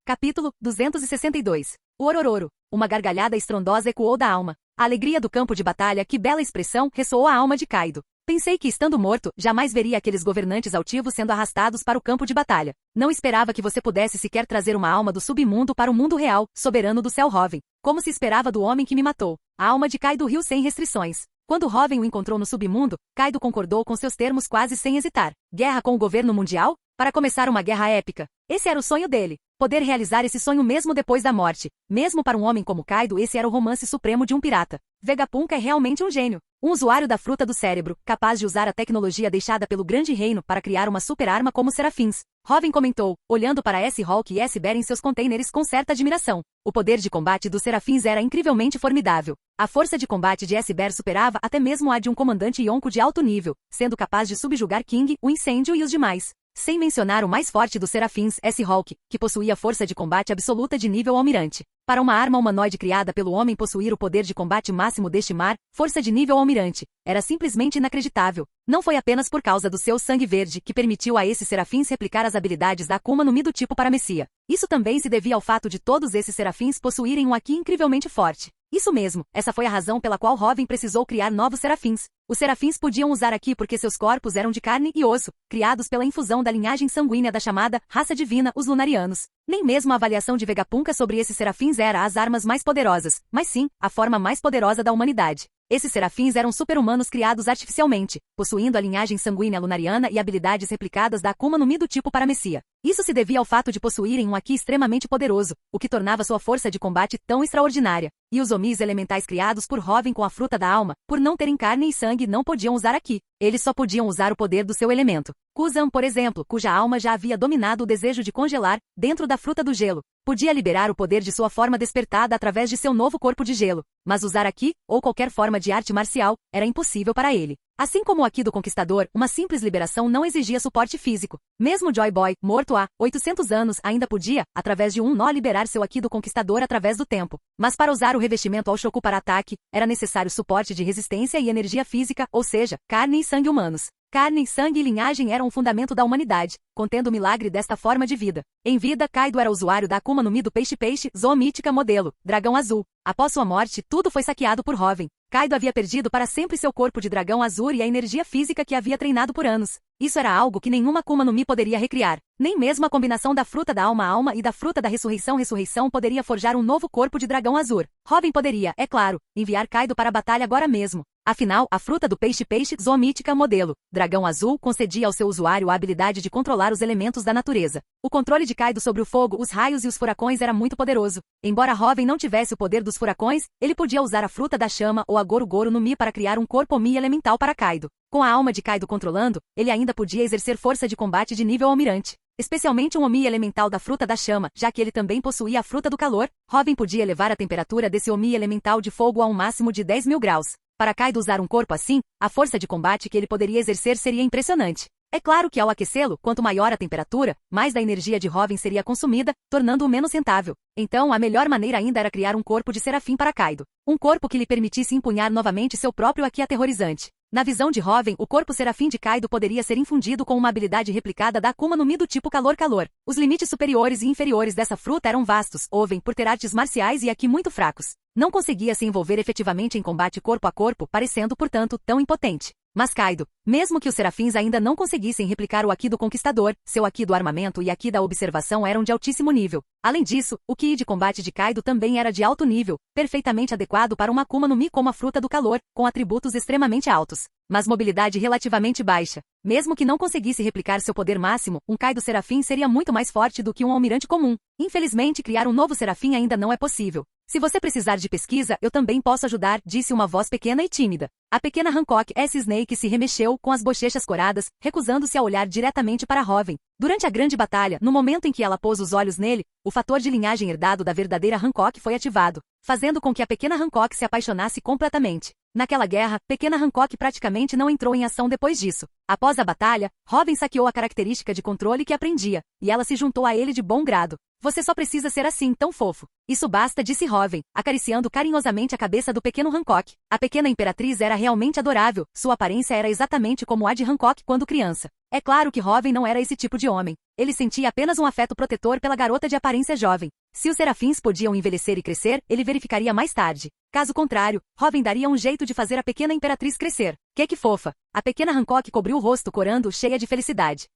S2: Capítulo 262. O Orororo. Uma gargalhada estrondosa ecoou da alma. A alegria do campo de batalha, que bela expressão, ressoou a alma de Kaido. Pensei que, estando morto, jamais veria aqueles governantes altivos sendo arrastados para o campo de batalha. Não esperava que você pudesse sequer trazer uma alma do submundo para o mundo real, soberano do céu Robin. Como se esperava do homem que me matou. A alma de Kaido riu sem restrições. Quando Robin o encontrou no submundo, Kaido concordou com seus termos quase sem hesitar. Guerra com o governo mundial? Para começar uma guerra épica. Esse era o sonho dele. Poder realizar esse sonho mesmo depois da morte. Mesmo para um homem como Kaido, esse era o romance supremo de um pirata. Vegapunk é realmente um gênio. Um usuário da fruta do cérebro, capaz de usar a tecnologia deixada pelo grande reino para criar uma super-arma como serafins. Robin comentou, olhando para S-Hawk e S-Bear em seus containers com certa admiração. O poder de combate dos serafins era incrivelmente formidável. A força de combate de S-Bear superava até mesmo a de um comandante Yonko de alto nível, sendo capaz de subjugar King, o incêndio e os demais. Sem mencionar o mais forte dos serafins, S-Hawk, que possuía força de combate absoluta de nível almirante. Para uma arma humanoide criada pelo homem possuir o poder de combate máximo deste mar, força de nível almirante, era simplesmente inacreditável. Não foi apenas por causa do seu sangue verde que permitiu a esses serafins replicar as habilidades da Akuma no Mi do tipo Paramecia. Isso também se devia ao fato de todos esses serafins possuírem um Haki incrivelmente forte. Isso mesmo, essa foi a razão pela qual Robin precisou criar novos serafins. Os serafins podiam usar Haki porque seus corpos eram de carne e osso, criados pela infusão da linhagem sanguínea da chamada raça divina, os Lunarianos. Nem mesmo a avaliação de Vegapunk sobre esses serafins era as armas mais poderosas, mas sim, a forma mais poderosa da humanidade. Esses serafins eram super-humanos criados artificialmente, possuindo a linhagem sanguínea lunariana e habilidades replicadas da Akuma no Mi do tipo Paramecia. Isso se devia ao fato de possuírem um Haki extremamente poderoso, o que tornava sua força de combate tão extraordinária. E os Omis elementais criados por Robin com a fruta da alma, por não terem carne e sangue, não podiam usar Haki. Eles só podiam usar o poder do seu elemento. Kuzan, por exemplo, cuja alma já havia dominado o desejo de congelar, dentro da fruta do gelo, podia liberar o poder de sua forma despertada através de seu novo corpo de gelo, mas usar Haki, ou qualquer forma de arte marcial, era impossível para ele. Assim como o Haki do Conquistador, uma simples liberação não exigia suporte físico. Mesmo Joy Boy, morto há 800 anos, ainda podia, através de um nó, liberar seu Haki do Conquistador através do tempo. Mas para usar o revestimento ao Shoku para ataque, era necessário suporte de resistência e energia física, ou seja, carne e sangue humanos. Carne, sangue e linhagem eram o fundamento da humanidade, contendo o milagre desta forma de vida. Em vida, Kaido era usuário da Akuma no Mi do Peixe-Peixe, Zoomítica modelo, Dragão Azul. Após sua morte, tudo foi saqueado por Robin. Kaido havia perdido para sempre seu corpo de dragão azul e a energia física que havia treinado por anos. Isso era algo que nenhuma Akuma no Mi poderia recriar. Nem mesmo a combinação da fruta da alma e da fruta da ressurreição poderia forjar um novo corpo de dragão azul. Robin poderia, é claro, enviar Kaido para a batalha agora mesmo. Afinal, a fruta do Peixe-Peixe, Zoomítica modelo, Dragão Azul, concedia ao seu usuário a habilidade de controlar os elementos da natureza. O controle de Kaido sobre o fogo, os raios e os furacões era muito poderoso. Embora Robin não tivesse o poder dos furacões, ele podia usar a fruta da chama ou a Goru-Goru no Mi para criar um corpo Mi elemental para Kaido. Com a alma de Kaido controlando, ele ainda podia exercer força de combate de nível almirante. Especialmente um Omi elemental da fruta da chama, já que ele também possuía a fruta do calor, Robin podia elevar a temperatura desse Omi elemental de fogo a um máximo de 10.000 graus. Para Kaido usar um corpo assim, a força de combate que ele poderia exercer seria impressionante. É claro que ao aquecê-lo, quanto maior a temperatura, mais da energia de Robin seria consumida, tornando-o menos rentável. Então a melhor maneira ainda era criar um corpo de serafim para Kaido. Um corpo que lhe permitisse empunhar novamente seu próprio Haki aterrorizante. Na visão de Robin, o corpo serafim de Kaido poderia ser infundido com uma habilidade replicada da Akuma no Mi do tipo calor-calor. Os limites superiores e inferiores dessa fruta eram vastos, Oven, por ter artes marciais e Haki muito fracos. Não conseguia se envolver efetivamente em combate corpo a corpo, parecendo, portanto, tão impotente. Mas Kaido, mesmo que os serafins ainda não conseguissem replicar o Haki do Conquistador, seu Haki do armamento e Haki da observação eram de altíssimo nível. Além disso, o Ki de combate de Kaido também era de alto nível, perfeitamente adequado para uma Akuma no Mi como a fruta do calor, com atributos extremamente altos, mas mobilidade relativamente baixa. Mesmo que não conseguisse replicar seu poder máximo, um Kaido serafim seria muito mais forte do que um almirante comum. Infelizmente, criar um novo serafim ainda não é possível. Se você precisar de pesquisa, eu também posso ajudar, disse uma voz pequena e tímida. A pequena Hancock S. Snake se remexeu, com as bochechas coradas, recusando-se a olhar diretamente para Robin. Durante a grande batalha, no momento em que ela pôs os olhos nele, o fator de linhagem herdado da verdadeira Hancock foi ativado, fazendo com que a pequena Hancock se apaixonasse completamente. Naquela guerra, pequena Hancock praticamente não entrou em ação depois disso. Após a batalha, Robin saqueou a característica de controle que aprendia, e ela se juntou a ele de bom grado. Você só precisa ser assim, tão fofo. Isso basta, disse Robin, acariciando carinhosamente a cabeça do pequeno Hancock. A pequena imperatriz era realmente adorável, sua aparência era exatamente como a de Hancock quando criança. É claro que Robin não era esse tipo de homem. Ele sentia apenas um afeto protetor pela garota de aparência jovem. Se os serafins podiam envelhecer e crescer, ele verificaria mais tarde. Caso contrário, Robin daria um jeito de fazer a pequena imperatriz crescer. Que fofa! A pequena Hancock cobriu o rosto corando, cheia de felicidade.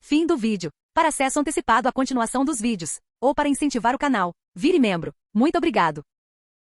S2: Fim do vídeo. Para acesso antecipado à continuação dos vídeos, ou para incentivar o canal, vire membro. Muito obrigado!